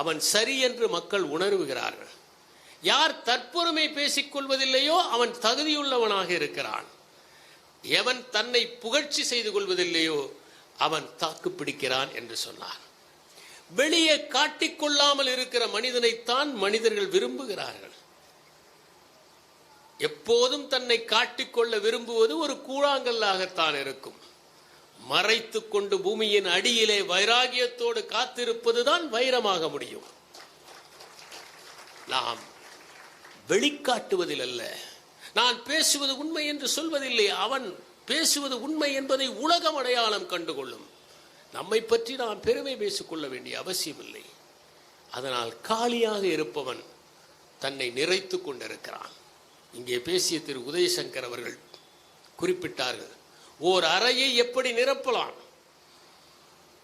அவன் சரி என்று மக்கள் உணர்வுகிறார்கள். யார் தற்பொருமை பேசிக் கொள்வதில்லையோ அவன் தகுதியுள்ளவனாக இருக்கிறான். எவன் தன்னை புகழ்ச்சி செய்து கொள்வதில்லையோ அவன் தாக்கு பிடிக்கிறான் என்று சொன்னார். வெளியே காட்டிக்கொள்ளாமல் இருக்கிற மனிதனைத்தான் மனிதர்கள் விரும்புகிறார்கள். எப்போதும் தன்னை காட்டிக்கொள்ள விரும்புவது ஒரு கூழாங்கல்லாகத்தான் இருக்கும். மறைத்து கொண்டு பூமியின் அடியிலே வைராகியத்தோடு காத்திருப்பதுதான் வைரமாக முடியும். நாம் வெளிக்காட்டுவதில் அல்ல, நான் பேசுவது உண்மை என்று சொல்வதில்லை. அவன் பேசுவது உண்மை என்பதை உலகம் அடையாளம் கண்டுகொள்ளும். நம்மை பற்றி நாம் பெருமை பேசிக்கொள்ள வேண்டிய அவசியம் இல்லை. அதனால் காலியாக இருப்பவன் தன்னை நிறைத்து கொண்டிருக்கிறான். இங்கே பேசிய திரு உதயசங்கர் அவர்கள் குறிப்பிட்டார்கள், ஓர் அறையை எப்படி நிரப்பலாம்?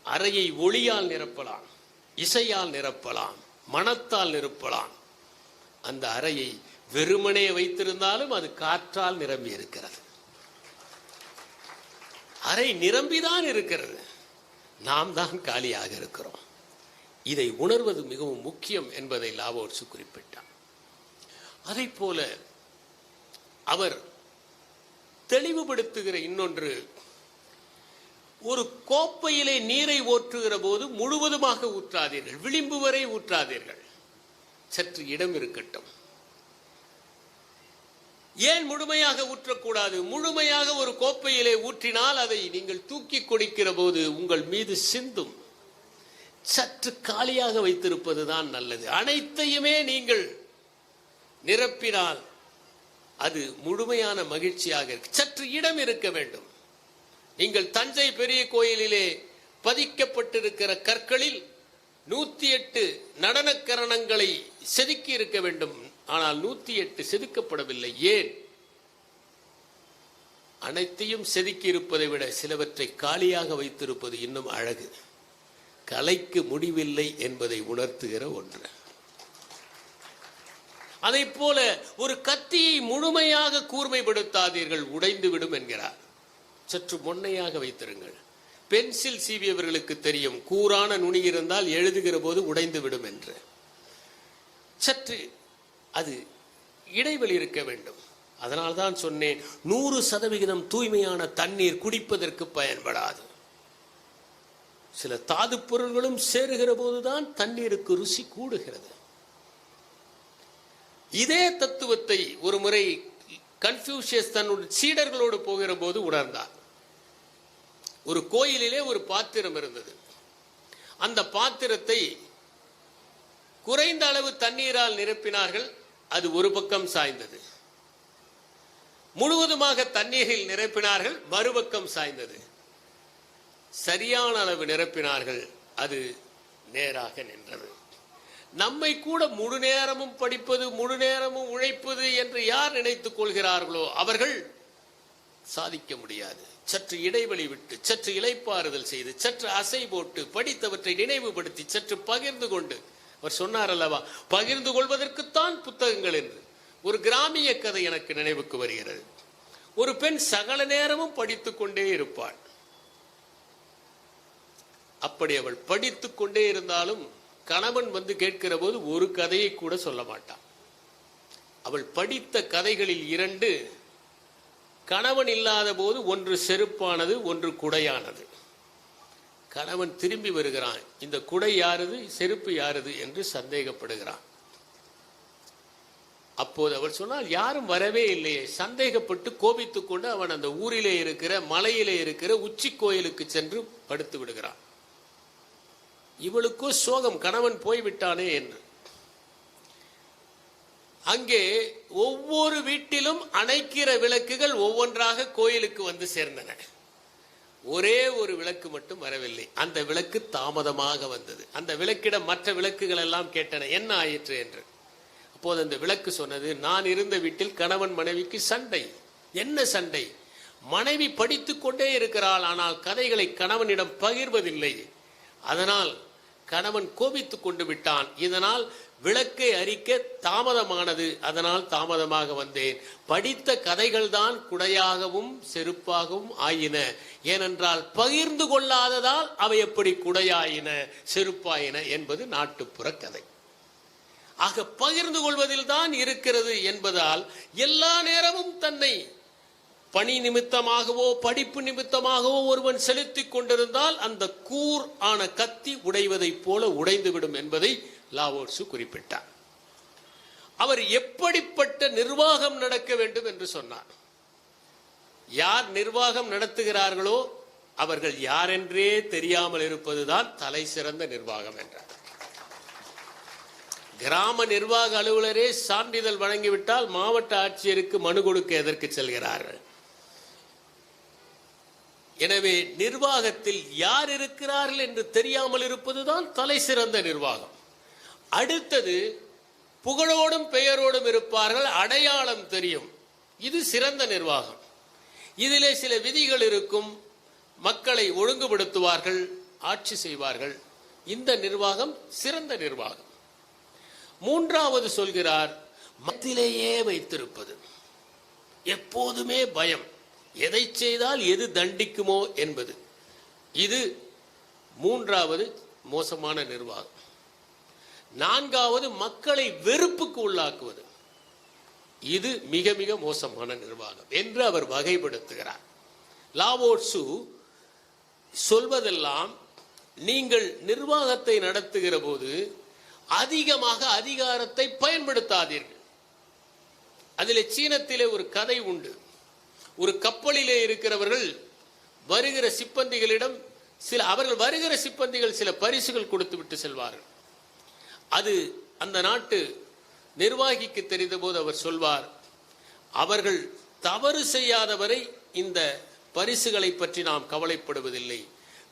அறையை ஒளியால் நிரப்பலாம், இசையால் நிரப்பலாம், மனத்தால் நிரப்பலாம். அந்த அறையை வெறுமனே வைத்திருந்தாலும் அது காற்றால் நிரம்பி இருக்கிறது. அறை நிரம்பிதான் இருக்கிறது, நாம் தான் காலியாக இருக்கிறோம். இதை உணர்வது மிகவும் முக்கியம் என்பதை லாவோட்சு குறிப்பிட்டார். அதை போல அவர் தெளிவுபடுத்துகிற இன்னொன்று, ஒரு கோப்பையிலே நீரை ஊற்றுகிற போது முழுவதுமாக ஊற்றாதீர்கள், விளிம்பு வரை ஊற்றாதீர்கள், சற்று இடம் இருக்கட்டும். ஏன் முழுமையாக ஊற்றக்கூடாது? முழுமையாக ஒரு கோப்பையிலே ஊற்றினால் அதை நீங்கள் தூக்கி குடிக்கிற போது உங்கள் மீது சிந்தும். சற்று காலியாக வைத்திருப்பதுதான் நல்லது. அனைத்தையுமே நீங்கள் நிரப்பினால் அது முழுமையான மகிழ்ச்சியாக இருக்கு. சற்று இடம் இருக்க வேண்டும். நீங்கள் தஞ்சை பெரிய கோயிலிலே பதிக்கப்பட்டிருக்கிற கற்களில் 108 நடனக்கரணங்களை செதுக்கி இருக்க வேண்டும். ஆனால் 108 செதுக்கப்படவில்லை. ஏன்? அனைத்தையும் செதுக்கி இருப்பதை விட சிலவற்றை காலியாக வைத்திருப்பது இன்னும் அழகு. கலைக்கு முடிவில்லை என்பதை உணர்த்துகிற ஒன்று. அதை போல ஒரு கத்தியை முழுமையாக கூர்மைப்படுத்தாதீர்கள், உடைந்து விடும் என்கிறார். சற்று மொன்னையாக வைத்திருங்கள். பென்சில் சீவியவர்களுக்கு தெரியும், கூரான நுனி இருந்தால் எழுதுகிற போது உடைந்து விடும் என்று. சற்று அது இடைவெளி இருக்க வேண்டும். அதனால்தான் சொன்னேன், 100% தூய்மையான தண்ணீர் குடிப்பதற்கு பயன்படாது. சில தாது பொருள்களும் சேருகிற போதுதான் தண்ணீருக்கு ருசி கூடுகிறது. இதே தத்துவத்தை ஒரு முறை கன்ஃபியூஷியஸ் தன்னுடைய சீடர்களோடு போகிற போது உணர்ந்தார். ஒரு கோயிலிலே ஒரு பாத்திரம் இருந்தது. அந்த பாத்திரத்தை குறைந்த அளவு தண்ணீரால் நிரப்பினார்கள். அது ஒரு பக்கம் சாய்ந்தது. முழுவதுமாக தண்ணீரில் நிரப்பினார்கள், மறுபக்கம் சாய்ந்தது. சரியான அளவு நிரப்பினார்கள், அது நேராக நின்றது. நம்மை கூட முழு நேரமும் படிப்பது, முழு நேரமும் உழைப்பது என்று யார் நினைத்துக் கொள்கிறார்களோ அவர்கள் சாதிக்க முடியாது. சற்று இடைவெளி விட்டு, சற்று இளைப்பாறுதல் செய்து, சற்று அசை போட்டு, படித்தவற்றை நினைவுபடுத்தி, சற்று பகிர்ந்து கொண்டு, அவர் சொன்னார் அல்லவா, பகிர்ந்து கொள்வதற்குத்தான் புத்தகங்கள் என்று. ஒரு கிராமிய கதை எனக்கு நினைவுக்கு வருகிறது. ஒரு பெண் சகல நேரமும் படித்துக் கொண்டே இருப்பாள். அப்படி அவள் படித்துக் கொண்டே இருந்தாலும் கணவன் வந்து கேட்கிற போது ஒரு கதையை கூட சொல்ல மாட்டான். அவள் படித்த கதைகளில் 2 கணவன் இல்லாத போது, ஒன்று செருப்பானது, ஒன்று குடையானது. கணவன் திரும்பி வருகிறான், இந்த குடை யாரது, செருப்பு யாரது என்று சந்தேகப்படுகிறான். அப்போது அவள் சொன்னால், யாரும் வரவே இல்லையே. சந்தேகப்பட்டு கோபித்துக் கொண்டு அவன் அந்த ஊரிலே இருக்கிற, மலையிலே இருக்கிற உச்சி கோயிலுக்கு சென்று படுத்து விடுகிறான். இவளுக்கோ சோகம், கணவன் போய்விட்டானே என்று. அங்கே ஒவ்வொரு வீட்டிலும் அணைக்கிற விளக்குகள் ஒவ்வொன்றாக கோயிலுக்கு வந்து சேர்ந்தன. ஒரே ஒரு விளக்கு மட்டும் வரவில்லை. அந்த விளக்கு தாமதமாக வந்தது. அந்த விளக்கிடம் மற்ற விளக்குகள் எல்லாம் கேட்டன, என்ன ஆயிற்று என்று. அப்போது அந்த விளக்கு சொன்னது, நான் இருந்த வீட்டில் கணவன் மனைவிக்கு சண்டை. என்ன சண்டை? மனைவி படித்துக் கொண்டே இருக்கிறாள், ஆனால் கதைகளை கணவனிடம் பகிர்வதில்லை. அதனால் கணவன் கோபித்துக் கொண்டு விட்டான். இதனால் விளக்கை அரிக்க தாமதமானது. அதனால் தாமதமாக வந்தேன். படித்த கதைகள் தான் குடையாகவும் செருப்பாகவும் ஆயின. ஏனென்றால் பகிர்ந்து கொள்ளாததால் அவை எப்படி குடையாயின செருப்பாயின என்பது நாட்டுப்புற கதை. ஆக பகிர்ந்து கொள்வதில் தான் இருக்கிறது என்பதால் எல்லா நேரமும் தன்னை பணி நிமித்தமாகவோ படிப்பு நிமித்தமாகவோ ஒருவன் செலுத்திக் கொண்டிருந்தால் அந்த கூர் ஆன கத்தி உடைவதைப் போல உடைந்துவிடும் என்பதை லாவோட்சு குறிப்பிட்டார். அவர் எப்படிப்பட்ட நிர்வாகம் நடக்க வேண்டும் என்று சொன்னார். யார் நிர்வாகம் நடத்துகிறார்களோ அவர்கள் யாரென்றே தெரியாமல் இருப்பதுதான் தலை சிறந்த நிர்வாகம் என்றார். கிராம நிர்வாக அலுவலரே சான்றிதழ் வழங்கிவிட்டால் மாவட்ட ஆட்சியருக்கு மனு கொடுக்க எதற்கு செல்கிறார்கள்? எனவே நிர்வாகத்தில் யார் இருக்கிறார்கள் என்று தெரியாமல் இருப்பதுதான் தலை சிறந்த நிர்வாகம். அடுத்தது, புகழோடும் பெயரோடும் இருப்பார்கள், அடையாளம் தெரியும். இது சிறந்த நிர்வாகம். இதிலே சில விதிகள் இருக்கும். மக்களை ஒழுங்குபடுத்துவார்கள், ஆட்சி செய்வார்கள். இந்த நிர்வாகம் சிறந்த நிர்வாகம். மூன்றாவது சொல்கிறார், மத்திலேயே வைத்திருப்பது. எப்போதுமே பயம், எதை செய்தால் எது தண்டிக்குமோ என்பது. இது மூன்றாவது மோசமான நிர்வாகம். நான்காவது, மக்களை வெறுப்புக்கு உள்ளாக்குவது. இது மிக மிக மோசமான நிர்வாகம் என்று அவர் வகைப்படுத்துகிறார். லாவோட்சு சொல்வதெல்லாம், நீங்கள் நிர்வாகத்தை நடத்துகிற போது அதிகமாக அதிகாரத்தை பயன்படுத்தாதீர்கள். அதிலே சீனத்திலே ஒரு கதை உண்டு. ஒரு கப்பலிலே இருக்கிறவர்கள் வருகிற சிப்பந்திகளிடம் வருகிற சிப்பந்திகள் சில பரிசுகள் கொடுத்து விட்டு செல்வார்கள். அது அந்த நாட்டு நிர்வாகிக்கு தெரிந்த போது அவர் சொல்வார், அவர்கள் தவறு செய்யாதவரை இந்த பரிசுகளை பற்றி நாம் கவலைப்படுவதில்லை.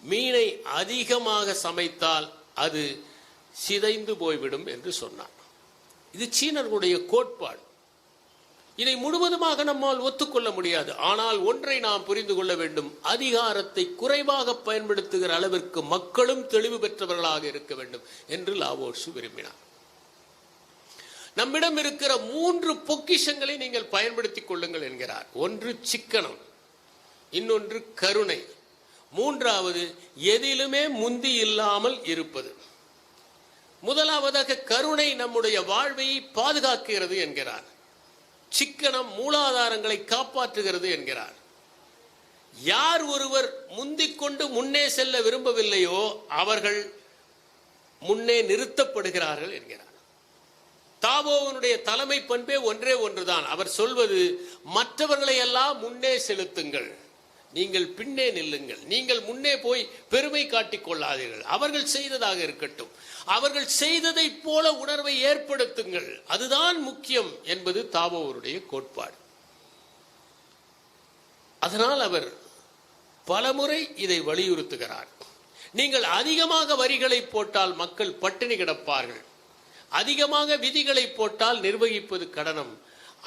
மீனை அதிகமாக சமைத்தால் அது சிதைந்து போய்விடும் என்று சொன்னார். இது சீனர்களுடைய கோட்பாடு. இதை முழுவதுமாக நம்மால் ஒத்துக்கொள்ள முடியாது. ஆனால் ஒன்றை நாம் புரிந்து கொள்ள வேண்டும், அதிகாரத்தை குறைவாக பயன்படுத்துகிற அளவிற்கு மக்களும் தெளிவு பெற்றவர்களாக இருக்க வேண்டும் என்று லாவோட்சு விரும்பினார். நம்மிடம் இருக்கிற 3 பொக்கிஷங்களை நீங்கள் பயன்படுத்திக் கொள்ளுங்கள் என்கிறார். ஒன்று சிக்கனம், இன்னொன்று கருணை, மூன்றாவது எதிலுமே முந்தி இல்லாமல் இருப்பது. முதலாவதாக கருணை நம்முடைய வாழ்வை பாதுகாக்கிறது என்கிறார். சிக்கனம் மூலாதாரங்களை காப்பாற்றுகிறது என்கிறார். யார் ஒருவர் முந்திக்கொண்டு முன்னே செல்ல விரும்பவில்லையோ அவர்கள் முன்னே நிறுத்தப்படுகிறார்கள் என்கிறார். தாவோவனுடைய தலைமை பண்பே ஒன்றே ஒன்றுதான். அவர் சொல்வது, மற்றவர்களை எல்லாம் முன்னே செலுத்துங்கள், நீங்கள் பின்னே நில்லுங்கள். நீங்கள் முன்னே போய் பெருமை காட்டிக் கொள்ளாதீர்கள். அவர்கள் செய்ததாக இருக்கட்டும், அவர்கள் செய்ததை போல உணர்வை ஏற்படுத்துங்கள், அதுதான் முக்கியம் என்பது தாவோவருடைய கோட்பாடு. அதனால் அவர் பலமுறை இதை வலியுறுத்துகிறார். நீங்கள் அதிகமாக வரிகளை போட்டால் மக்கள் பட்டினி கிடப்பார்கள், அதிகமாக விதிகளை போட்டால் நிர்வகிப்பது கடனம்,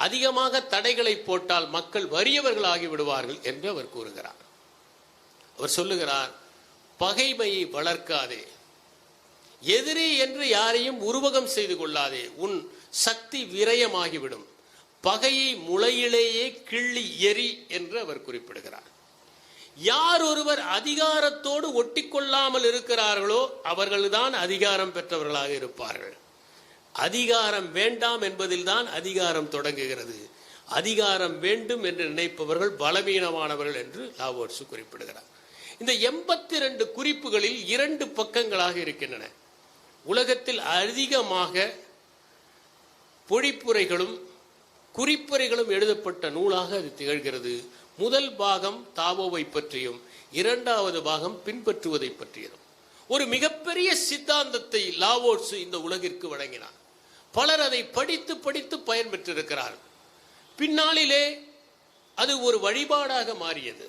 அதிகமாக தடைகளை போட்டால் மக்கள் வறியவர்களாகி விடுவார்கள் என்று அவர் கூறுகிறார். அவர் சொல்லுகிறார், பகைமையை வளர்க்காதே, எதிரி என்று யாரையும் உருவகம் செய்து கொள்ளாதே, உன் சக்தி விரயமாகிவிடும், பகையை முளையிலேயே கிள்ளி எரி என்று அவர் குறிப்பிடுகிறார். யார் ஒருவர் அதிகாரத்தோடு ஒட்டிக்கொள்ளாமல் இருக்கிறார்களோ அவர்கள்தான் அதிகாரம் பெற்றவர்களாக இருப்பார்கள். அதிகாரம் வேண்டாம் என்பதில் தான் அதிகாரம் தொடங்குகிறது. அதிகாரம் வேண்டும் என்று நினைப்பவர்கள் பலவீனமானவர்கள் என்று லாவோட்சு குறிப்பிடுகிறார். இந்த 82 குறிப்புகளில் 2 பக்கங்களாக இருக்கின்றன. உலகத்தில் அதிகமாக பொழிப்புரைகளும் குறிப்புரைகளும் எழுதப்பட்ட நூலாக அது திகழ்கிறது. முதல் பாகம் தாவோவை பற்றியும், 2வது பாகம் பின்பற்றுவதை பற்றியதும். ஒரு மிகப்பெரிய சித்தாந்தத்தை லாவோட்சு இந்த உலகிற்கு வழங்கினார். பலர் அதை படித்து படித்து பயன்பெற்றிருக்கிறார்கள். பின்னாளிலே அது ஒரு வழிபாடாக மாறியது.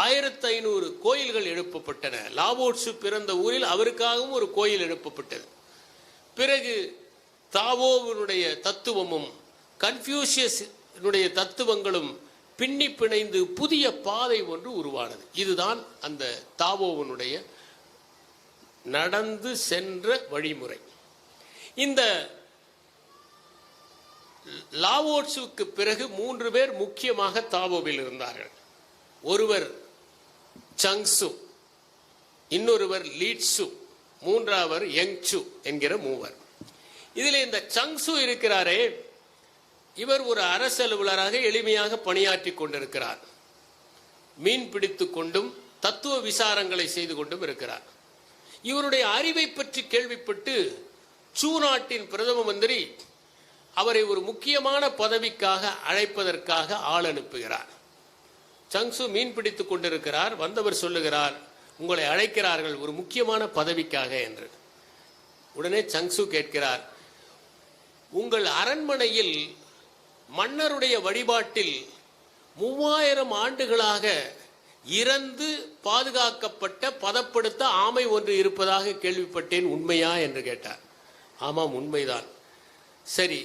1500 கோயில்கள் எழுப்பப்பட்டன. லாவோட்சு பிறந்த ஊரில் அவருக்காகவும் ஒரு கோயில் எழுப்பப்பட்டது. பிறகு தாவோவினுடைய தத்துவமும் கன்ஃபியூஷியஸினுடைய தத்துவங்களும் பின்னி பிணைந்து புதிய பாதை ஒன்று உருவானது. இதுதான் அந்த தாவோவினுடைய நடந்து சென்ற வழிமுறை. இந்த லாவோட்சுக்கு பிறகு 3 பேர் முக்கியமாக தாவோவில் இருந்தார்கள். ஒருவர் சங்சு, இன்னொருவர் லீட்சு, மூன்றாவர் யங்சு என்கிற மூவர். இதில் இந்த சங்சு இருக்கிறாரே, இவர் ஒரு அரசு அலுவலராக எளிமையாக பணியாற்றி கொண்டிருக்கிறார். மீன் பிடித்து கொண்டும் தத்துவ விசாரங்களை செய்து கொண்டும் இருக்கிறார். இவருடைய அறிவை பற்றி கேள்விப்பட்டு சூ நாட்டின் பிரதம மந்திரி அவரை ஒரு முக்கியமான பதவிக்காக அழைப்பதற்காக ஆள் அனுப்புகிறார். சங்சு மீன் பிடித்துக் கொண்டிருக்கிறார். வந்தவர் சொல்லுகிறார், உங்களை அழைக்கிறார்கள் ஒரு முக்கியமான பதவிக்காக என்று. உடனே சங்சு கேட்கிறார், உங்கள் அரண்மனையில் மன்னருடைய வழிபாட்டில் 3000 ஆண்டுகளாக இறந்து பாதுகாக்கப்பட்ட பதப்படுத்த ஆமை ஒன்று இருப்பதாக கேள்விப்பட்டேன், உண்மையா என்று கேட்டார். ஆமாம், உண்மைதான். சரி,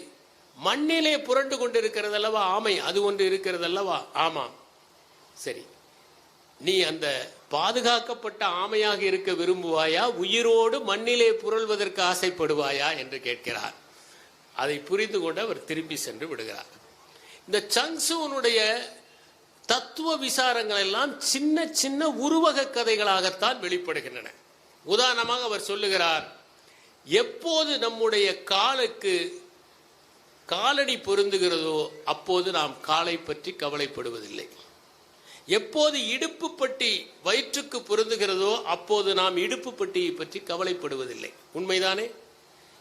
மண்ணிலே புரண்டு கொண்டிருக்கிறதல்லவா ஆமை, அது ஒன்று இருக்கிறதல்லவா? ஆமாம். சரி, நீ அந்த பாதுகாக்கப்பட்ட ஆமையாக இருக்க விரும்புவாயா, உயிரோடு மண்ணிலே புரள்வதற்கு ஆசைப்படுவாயா என்று கேட்கிறார். அதை புரிந்து கொண்டு அவர் திரும்பி சென்று விடுகிறார். இந்த சங்சுவனுடைய தத்துவ விசாரங்கள் எல்லாம் சின்ன சின்ன உருவக கதைகளாகத்தான் வெளிப்படுகின்றன. உதாரணமாக அவர் சொல்லுகிறார், எப்போது நம்முடைய காலுக்கு காலடி பொருந்துகிறதோ அப்போது நாம் காலை பற்றி கவலைப்படுவதில்லை. எப்போது இடுப்பு பட்டி வயிற்றுக்கு பொருந்துகிறதோ அப்போது நாம் இடுப்பு பட்டியை பற்றி கவலைப்படுவதில்லை. உண்மைதானே?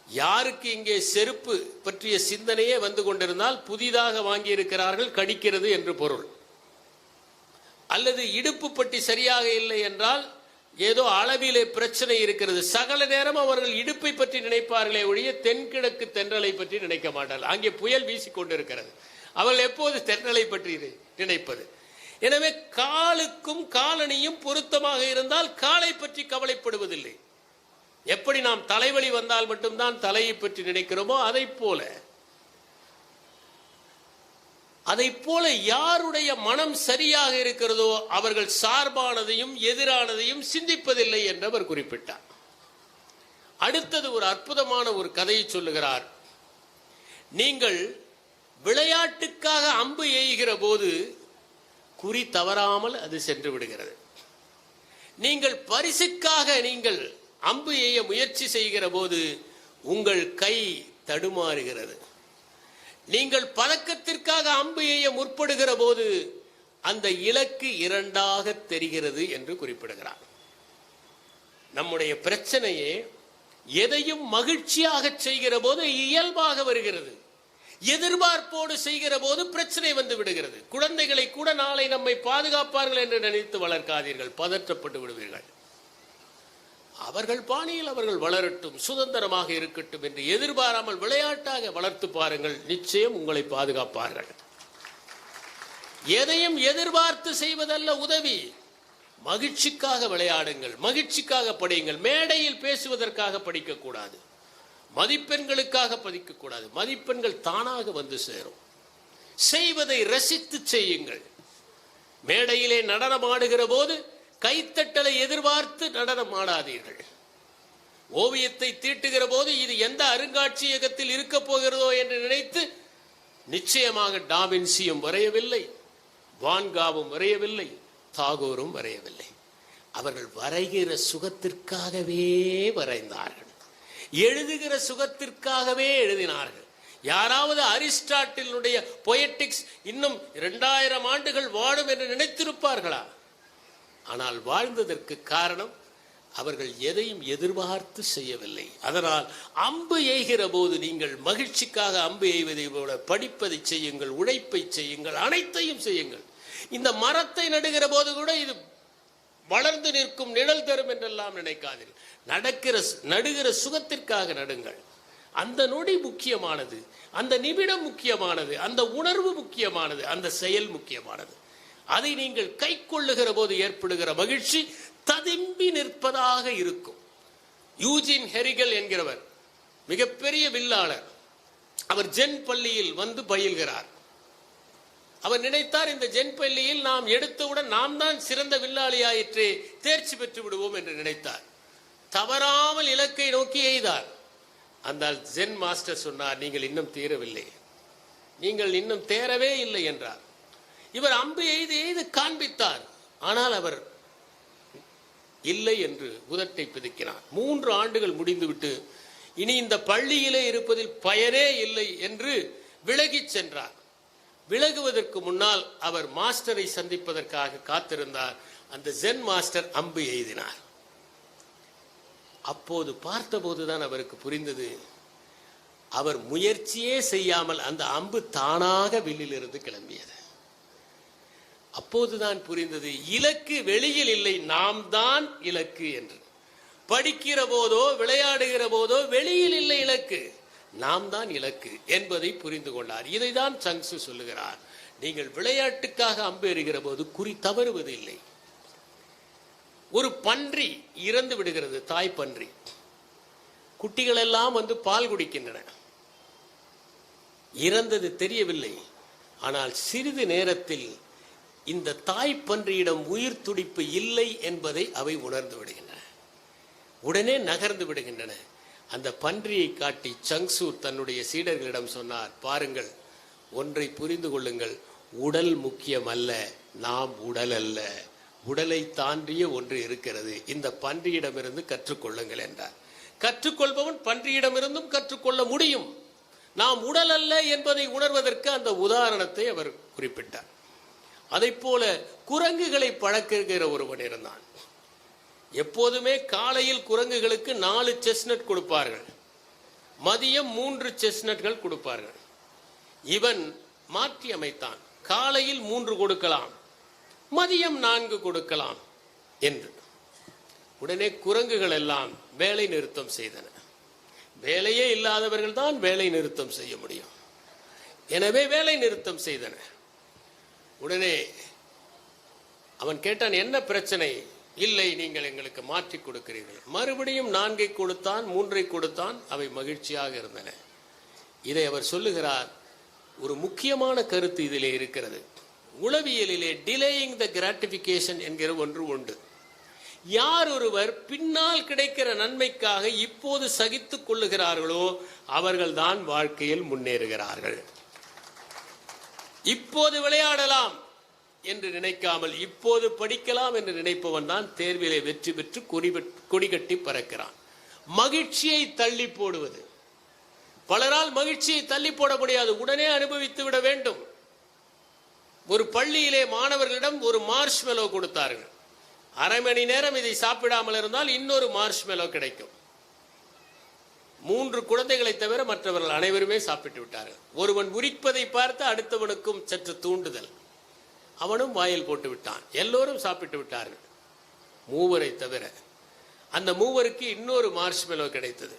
யாருக்கு இங்கே செருப்பு பற்றிய சிந்தனையே வந்து கொண்டிருந்தால் புதிதாக வாங்கி இருக்கிறார்கள், கடிக்கிறது என்று பொருள். அல்லது இடுப்பு பட்டி சரியாக இல்லை என்றால் ஏதோ அளவிலே பிரச்சனை இருக்கிறது. சகல நேரம் அவர்கள் இடுப்பை பற்றி நினைப்பார்களே ஒழிய தென்கிழக்கு தென்றலை பற்றி நினைக்க மாட்டார்கள். அங்கே புயல் வீசிக்கொண்டிருக்கிறது, அவர்கள் எப்போது தென்றலை பற்றி நினைப்பது? எனவே காலுக்கும் காலணியும் பொருத்தமாக இருந்தால் காலை பற்றி கவலைப்படுவதில்லை. எப்படி நாம் தலைவலி வந்தால் மட்டும்தான் தலையை பற்றி நினைக்கிறோமோ அதை போல யாருடைய மனம் சரியாக இருக்கிறதோ அவர்கள் சார்பானதையும் எதிரானதையும் சிந்திப்பதில்லை என்று அவர் குறிப்பிட்டார். அடுத்தது ஒரு அற்புதமான ஒரு கதையை சொல்லுகிறார். நீங்கள் விளையாட்டுக்காக அம்பு எய்கிற போது குறி தவறாமல் அது சென்று விடுகிறது. நீங்கள் பரிசுக்காக நீங்கள் அம்பு எய்ய முயற்சி செய்கிற போது உங்கள் கை தடுமாறுகிறது. நீங்கள் பதக்கத்திற்காக அம்பு எய்ய முற்படுகிற போது அந்த இலக்கு இரண்டாக தெரிகிறது என்று குறிப்பிடுகிறார். நம்முடைய பிரச்சனையே எதையும் மகிழ்ச்சியாக செய்கிற போது இயல்பாக வருகிறது, எதிர்பார்ப்போடு செய்கிற போது பிரச்சனை வந்து விடுகிறது. குழந்தைகளை கூட நாளை நம்மை பாதுகாப்பார்கள் என்று நினைத்து வளர்க்காதீர்கள், பதற்றப்பட்டு விடுவீர்கள். அவர்கள் பாணியில் அவர்கள் வளரட்டும், சுதந்திரமாக இருக்கட்டும் என்று எதிர்பாராமல் விளையாட்டாக வளர்த்து பாருங்கள், நிச்சயம் உங்களை பாதுகாப்பார்கள். எதையும் எதிர்பார்த்து செய்வதல்ல உதவி, மகிழ்ச்சிக்காக விளையாடுங்கள், மகிழ்ச்சிக்காக படியுங்கள். மேடையில் பேசுவதற்காக படிக்கக்கூடாது, மதிப்பெண்களுக்காக படிக்கக்கூடாது. மதிப்பெண்கள் தானாக வந்து சேரும். செய்வதை ரசித்து செய்யுங்கள். மேடையிலே நடனம் ஆடுகிற போது கைத்தட்டலை எதிர்பார்த்து நடனம் ஆடாதீர்கள். ஓவியத்தை தீட்டுகிற போது இது எந்த அருங்காட்சியகத்தில் இருக்க போகிறதோ என்று நினைத்து நிச்சயமாக டாவின்சியும் வரையவில்லை, வான்காவும் வரையவில்லை, தாகூரும் வரையவில்லை. அவர்கள் வரைகிற சுகத்திற்காகவே வரைந்தார்கள், எழுதுகிற சுகத்திற்காகவே எழுதினார்கள். யாராவது அரிஸ்டாட்டிலுடைய பொயட்டிக்ஸ் இன்னும் 2000 ஆண்டுகள் வாடும் என்று நினைத்திருப்பார்களா? ஆனால் வாழ்ந்ததற்கு காரணம் அவர்கள் எதையும் எதிர்பார்த்து செய்யவில்லை. அதனால் அம்பு எய்கிற போது நீங்கள் மகிழ்ச்சிக்காக அம்பு எய்வதை போல படிப்பதை செய்யுங்கள், உழைப்பை செய்யுங்கள், அனைத்தையும் செய்யுங்கள். இந்த மரத்தை நடுகிற போது கூட இது வளர்ந்து நிற்கும், நிழல் தரும் என்றெல்லாம் நினைக்காதீர்கள். நடுகிற சுகத்திற்காக நடுங்கள். அந்த நொடி முக்கியமானது, அந்த நிமிடம் முக்கியமானது, அந்த உணர்வு முக்கியமானது, அந்த செயல் முக்கியமானது. அதை நீங்கள் கை கொள்ளுகிற போது ஏற்படுகிற மகிழ்ச்சி ததும்பி நிற்பதாக இருக்கும். யூஜின் ஹெரிகல் என்கிறவர் மிகப்பெரிய வில்லாளர். அவர் ஜென் பள்ளியில் வந்து பயில்கிறார். அவர் நினைத்தார், இந்த ஜென் பள்ளியில் நாம் எடுத்தவுடன் நாம் தான் சிறந்த வில்லாளியாயிற்றே, தேர்ச்சி பெற்று விடுவோம் என்று நினைத்தார். தவறாமல் இலக்கை நோக்கி எய்தார். அந்த ஜென் மாஸ்டர் சொன்னார், நீங்கள் இன்னும் தீரவில்லை, நீங்கள் இன்னும் தேரவே இல்லை என்றார். இவர் அம்பு எய்து காண்பித்தார். ஆனால் அவர் இல்லை என்று உதட்டை பிதுக்கினார். 3 ஆண்டுகள் முடிந்துவிட்டு இனி இந்த பள்ளியிலே இருப்பதில் பயனே இல்லை என்று விலகிச் சென்றார். விலகுவதற்கு முன்னால் அவர் மாஸ்டரை சந்திப்பதற்காக காத்திருந்தார். அந்த ஜென் மாஸ்டர் அம்பு எய்தினார். அப்போது பார்த்தபோதுதான் அவருக்கு புரிந்தது, அவர் முயற்சியே செய்யாமல் அந்த அம்பு தானாக வில்லிலிருந்து கிளம்பியது. அப்போதுதான் புரிந்தது, இலக்கு வெளியில் இல்லை, நாம் தான் இலக்கு என்று. படிக்கிற போதோ விளையாடுகிற போதோ வெளியில் இல்லை இலக்கு, நாம் தான் இலக்கு என்பதை புரிந்து கொண்டார். இதைதான் சங்சு சொல்லுகிறார், நீங்கள் விளையாட்டுக்காக அம்பு எறிகிற போது குறி தவறுவது இல்லை. ஒரு பன்றி இறந்து விடுகிறது, தாய் பன்றி. குட்டிகள் எல்லாம் வந்து பால் குடிக்கின்றன. இறந்தது தெரியவில்லை. ஆனால் சிறிது நேரத்தில் இந்த தாய் பன்றியிடம் உயிர் துடிப்பு இல்லை என்பதை அவை உணர்ந்து விடுகின்றன. உடனே நகர்ந்து விடுகின்றன. அந்த பன்றியை காட்டி சங்சூர் தன்னுடைய சீடர்களிடம் சொன்னார், பாருங்கள், ஒன்றை புரிந்து கொள்ளுங்கள், உடல் முக்கியம் அல்ல, நாம் உடல் அல்ல, உடலை தாண்டிய ஒன்று இருக்கிறது, இந்த பன்றியிடமிருந்து கற்றுக்கொள்ளுங்கள் என்றார். கற்றுக்கொள்பவன் பன்றியிடமிருந்தும் கற்றுக்கொள்ள முடியும். நாம் உடல் அல்ல என்பதை உணர்வதற்கு அந்த உதாரணத்தை அவர் குறிப்பிட்டார். அதை போல குரங்குகளை பழக்குகிற ஒருவன் இருந்தான். எப்போதுமே காலையில் குரங்குகளுக்கு 4 செஸ்னட் கொடுப்பார்கள், மதியம் 3 செஸ்னட்கள் கொடுப்பார்கள். இவன் மாற்றி அமைத்தான், காலையில் 3 கொடுக்கலாம், மதியம் 4 கொடுக்கலாம் என்று. உடனே குரங்குகள் எல்லாம் வேலை நிறுத்தம் செய்தன. வேலையே இல்லாதவர்கள் தான் வேலை நிறுத்தம் செய்ய முடியும். எனவே வேலை நிறுத்தம் செய்தன. உடனே அவன் கேட்டான், என்ன பிரச்சனை? இல்லை, நீங்கள் எங்களுக்கு மாற்றி கொடுக்கிறீர்கள். மறுபடியும் 4 கொடுத்தான், 3 கொடுத்தான். அவை மகிழ்ச்சியாக இருந்தன. இதை அவர் சொல்லுகிறார், ஒரு முக்கியமான கருத்து இதிலே இருக்கிறது. உளவியலிலே டிலேயிங் த கிராட்டிபிகேஷன் என்கிற ஒன்று உண்டு. யார் ஒருவர் பின்னால் கிடைக்கிற நன்மைக்காக இப்போது சகித்துக் கொள்ளுகிறார்களோ அவர்கள்தான் வாழ்க்கையில் முன்னேறுகிறார்கள். இப்போது விளையாடலாம் என்று நினைக்காமல் இப்போது படிக்கலாம் என்று நினைப்பவன் தான் தேர்விலே வெற்றி பெற்று கொடி கட்டி பறக்கிறான். மகிழ்ச்சியை தள்ளி போடுவது, பலரால் மகிழ்ச்சியை தள்ளி போட முடியாது, உடனே அனுபவித்து விட வேண்டும். ஒரு பள்ளியிலே மாணவர்களிடம் ஒரு மார்ஷ்மெலோ கொடுத்தார்கள். அரை மணி நேரம் இதை சாப்பிடாமல் இருந்தால் இன்னொரு மார்ஷ்மெலோ கிடைக்கும். 3 குழந்தைகளை தவிர மற்றவர்கள் அனைவருமே சாப்பிட்டு விட்டார்கள். ஒருவன் உரிப்பதை பார்த்து அடுத்தவனுக்கும் சற்று தூண்டுதல், அவனும் வாயில் போட்டு விட்டான். எல்லோரும் சாப்பிட்டு விட்டார்கள், 3 தவிர. அந்த 3 இன்னொரு மார்ஷ்மெலோ கிடைத்தது.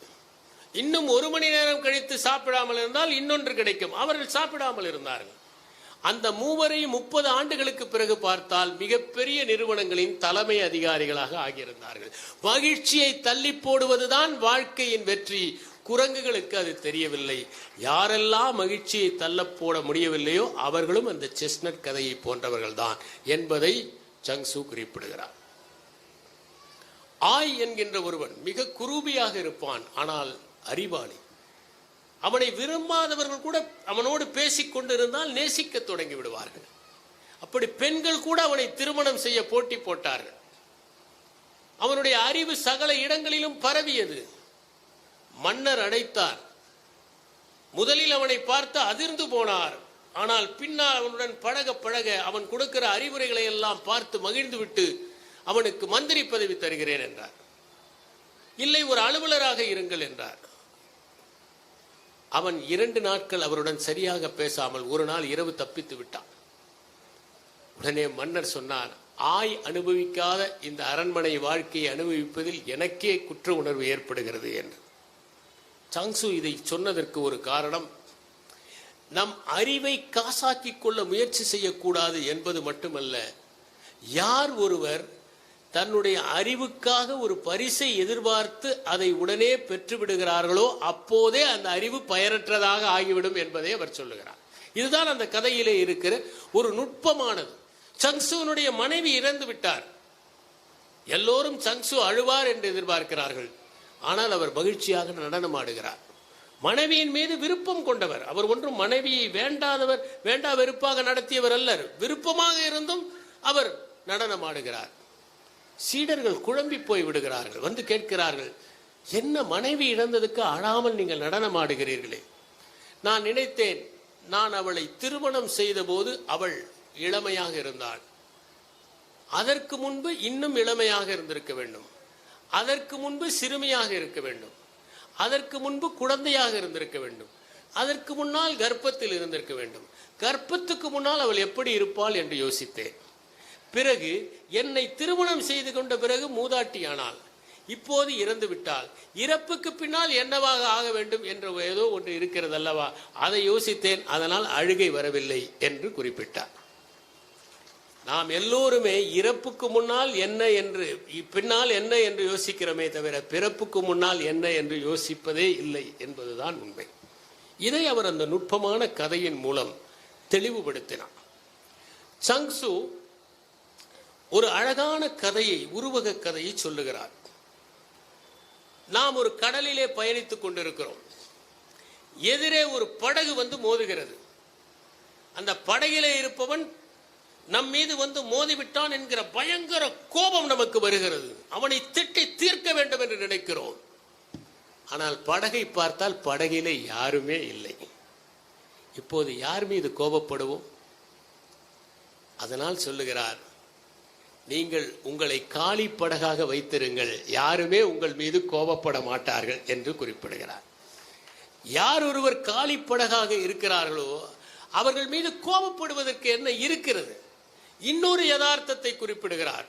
இன்னும் 1 மணி நேரம் கழித்து சாப்பிடாமல் இருந்தால் இன்னொன்று கிடைக்கும். அவர்கள் சாப்பிடாமல் இருந்தார்கள். அந்த 30 ஆண்டுகளுக்கு பிறகு பார்த்தால் மிகப்பெரிய நிறுவனங்களின் தலைமை அதிகாரிகளாக ஆகியிருந்தார்கள். மகிழ்ச்சியை தள்ளி போடுவதுதான் வாழ்க்கையின் வெற்றி. குரங்குகளுக்கு அது தெரியவில்லை. யாரெல்லாம் மகிழ்ச்சியை தள்ள போட முடியவில்லையோ அவர்களும் அந்த செஸ்னட் கதையை போன்றவர்கள் தான் என்பதை சங்சு குறிப்பிடுகிறார். ஆய் என்கின்ற ஒருவன் மிக குரூபியாக இருப்பான், ஆனால் அறிவாளி. அவனை விரும்பாதவர்கள் கூட அவனோடு பேசிக் கொண்டிருந்தால் நேசிக்க தொடங்கி விடுவார்கள். அப்படி பெண்கள் கூட அவனை திருமணம் செய்ய போட்டி போட்டார்கள். அவனுடைய அறிவு சகல இடங்களிலும் பரவியது. மன்னர் அழைத்தார். முதலில் அவனை பார்த்து அதிர்ந்து போனார். ஆனால் பின்னால் அவனுடன் பழக பழக அவன் கொடுக்கிற அறிவுரைகளை எல்லாம் பார்த்து மகிழ்ந்து விட்டு அவனுக்கு மந்திரி பதவி தருகிறேன் என்றார். இல்லை, ஒரு அலுவலராக இருங்கள் என்றார். அவன் 2 நாட்கள் அவருடன் சரியாக பேசாமல் ஒரு நாள் இரவு தப்பித்து விட்டான். உடனே மன்னர் சொன்னார், ஆய் அனுபவிக்காத இந்த அரண்மனை வாழ்க்கையை அனுபவிப்பதில் எனக்கே குற்ற உணர்வு ஏற்படுகிறது என்று. சங்சு இதை சொன்னதற்கு ஒரு காரணம், நம் அறிவை காசாக்கிக் கொள்ள முயற்சி செய்யக்கூடாது என்பது மட்டுமல்ல, யார் ஒருவர் தன்னுடைய அறிவுக்காக ஒரு பரிசை எதிர்பார்த்து அதை உடனே பெற்று விடுகிறார்களோ அப்போதே அந்த அறிவு பயனற்றதாக ஆகிவிடும் என்பதை அவர் சொல்லுகிறார். இதுதான் அந்த கதையிலே இருக்கிற ஒரு நுட்பமானது. சங்சுனுடைய மனைவி இறந்து விட்டார். எல்லோரும் சங்சு அழுவார் என்று எதிர்பார்க்கிறார்கள். ஆனால் அவர் மகிழ்ச்சியாக நடனமாடுகிறார். மனைவியின் மீது விருப்பம் கொண்டவர். அவர் ஒன்றும் மனைவியை வேண்டாதவர், வேண்டா வெறுப்பாக நடத்தியவர் அல்லர். விருப்பமாக இருந்தும் அவர் நடனமாடுகிறார். சீடர்கள் குழம்பி போய் விடுகிறார்கள். வந்து கேட்கிறார்கள், என்ன மனைவி இழந்ததுக்கு அழாமல் நீங்கள் நடனமாடுகிறீர்களே? நான் நினைத்தேன், நான் அவளை திருமணம் செய்த போது அவள் இளமையாக இருந்தாள். அதற்கு முன்பு இன்னும் இளமையாக இருந்திருக்க வேண்டும். அதற்கு முன்பு சிறுமியாக இருக்க வேண்டும். அதற்கு முன்பு குழந்தையாக இருந்திருக்க வேண்டும். அதற்கு முன்னால் கர்ப்பத்தில் இருந்திருக்க வேண்டும். கர்ப்பத்துக்கு முன்னால் அவள் எப்படி இருப்பாள் என்று யோசித்தேன். பிறகு என்னை திருமணம் செய்து கொண்ட பிறகு மூதாட்டியானாள். இப்போது இறந்து விட்டால் இறப்புக்கு பின்னால் என்னவாக ஆக வேண்டும் என்ற ஏதோ ஒன்று இருக்கிறது அல்லவா, அதை யோசித்தேன். அதனால் அழுகை வரவில்லை என்று குறிப்பிட்டார். நாம் எல்லோருமே இறப்புக்கு முன்னால் என்ன என்று, பின்னால் என்ன என்று யோசிக்கிறோமே தவிர பிறப்புக்கு முன்னால் என்ன என்று யோசிப்பதே இல்லை என்பதுதான் உண்மை. இதை அவர் அந்த நுட்பமான கதையின் மூலம் தெளிவுபடுத்தினார். சங்சு ஒரு அழகான கதையை, உருவக கதையை சொல்லுகிறார். நாம் ஒரு கடலிலே பயணித்துக் கொண்டிருக்கிறோம். எதிரே ஒரு படகு வந்து மோதுகிறது. அந்த படகிலே இருப்பவன் நம் மீது வந்து மோதிவிட்டான் என்கிற பயங்கர கோபம் நமக்கு வருகிறது. அவனை திட்டி தீர்க்க வேண்டும் என்று நினைக்கிறோம். ஆனால் படகை பார்த்தால் படகிலே யாருமே இல்லை. இப்போது யார் மீது கோபப்படுவோம்? அதனால் சொல்லுகிறார், நீங்கள் உங்களை காலி படகாக வைத்திருங்கள், யாருமே உங்கள் மீது கோபப்பட மாட்டார்கள் என்று குறிப்பிடுகிறார். யார் ஒருவர் காலி படகாக இருக்கிறார்களோ அவர்கள் மீது கோபப்படுவதற்கு என்ன இருக்கிறது? இன்னொரு யதார்த்தத்தை குறிப்பிடுகிறார்.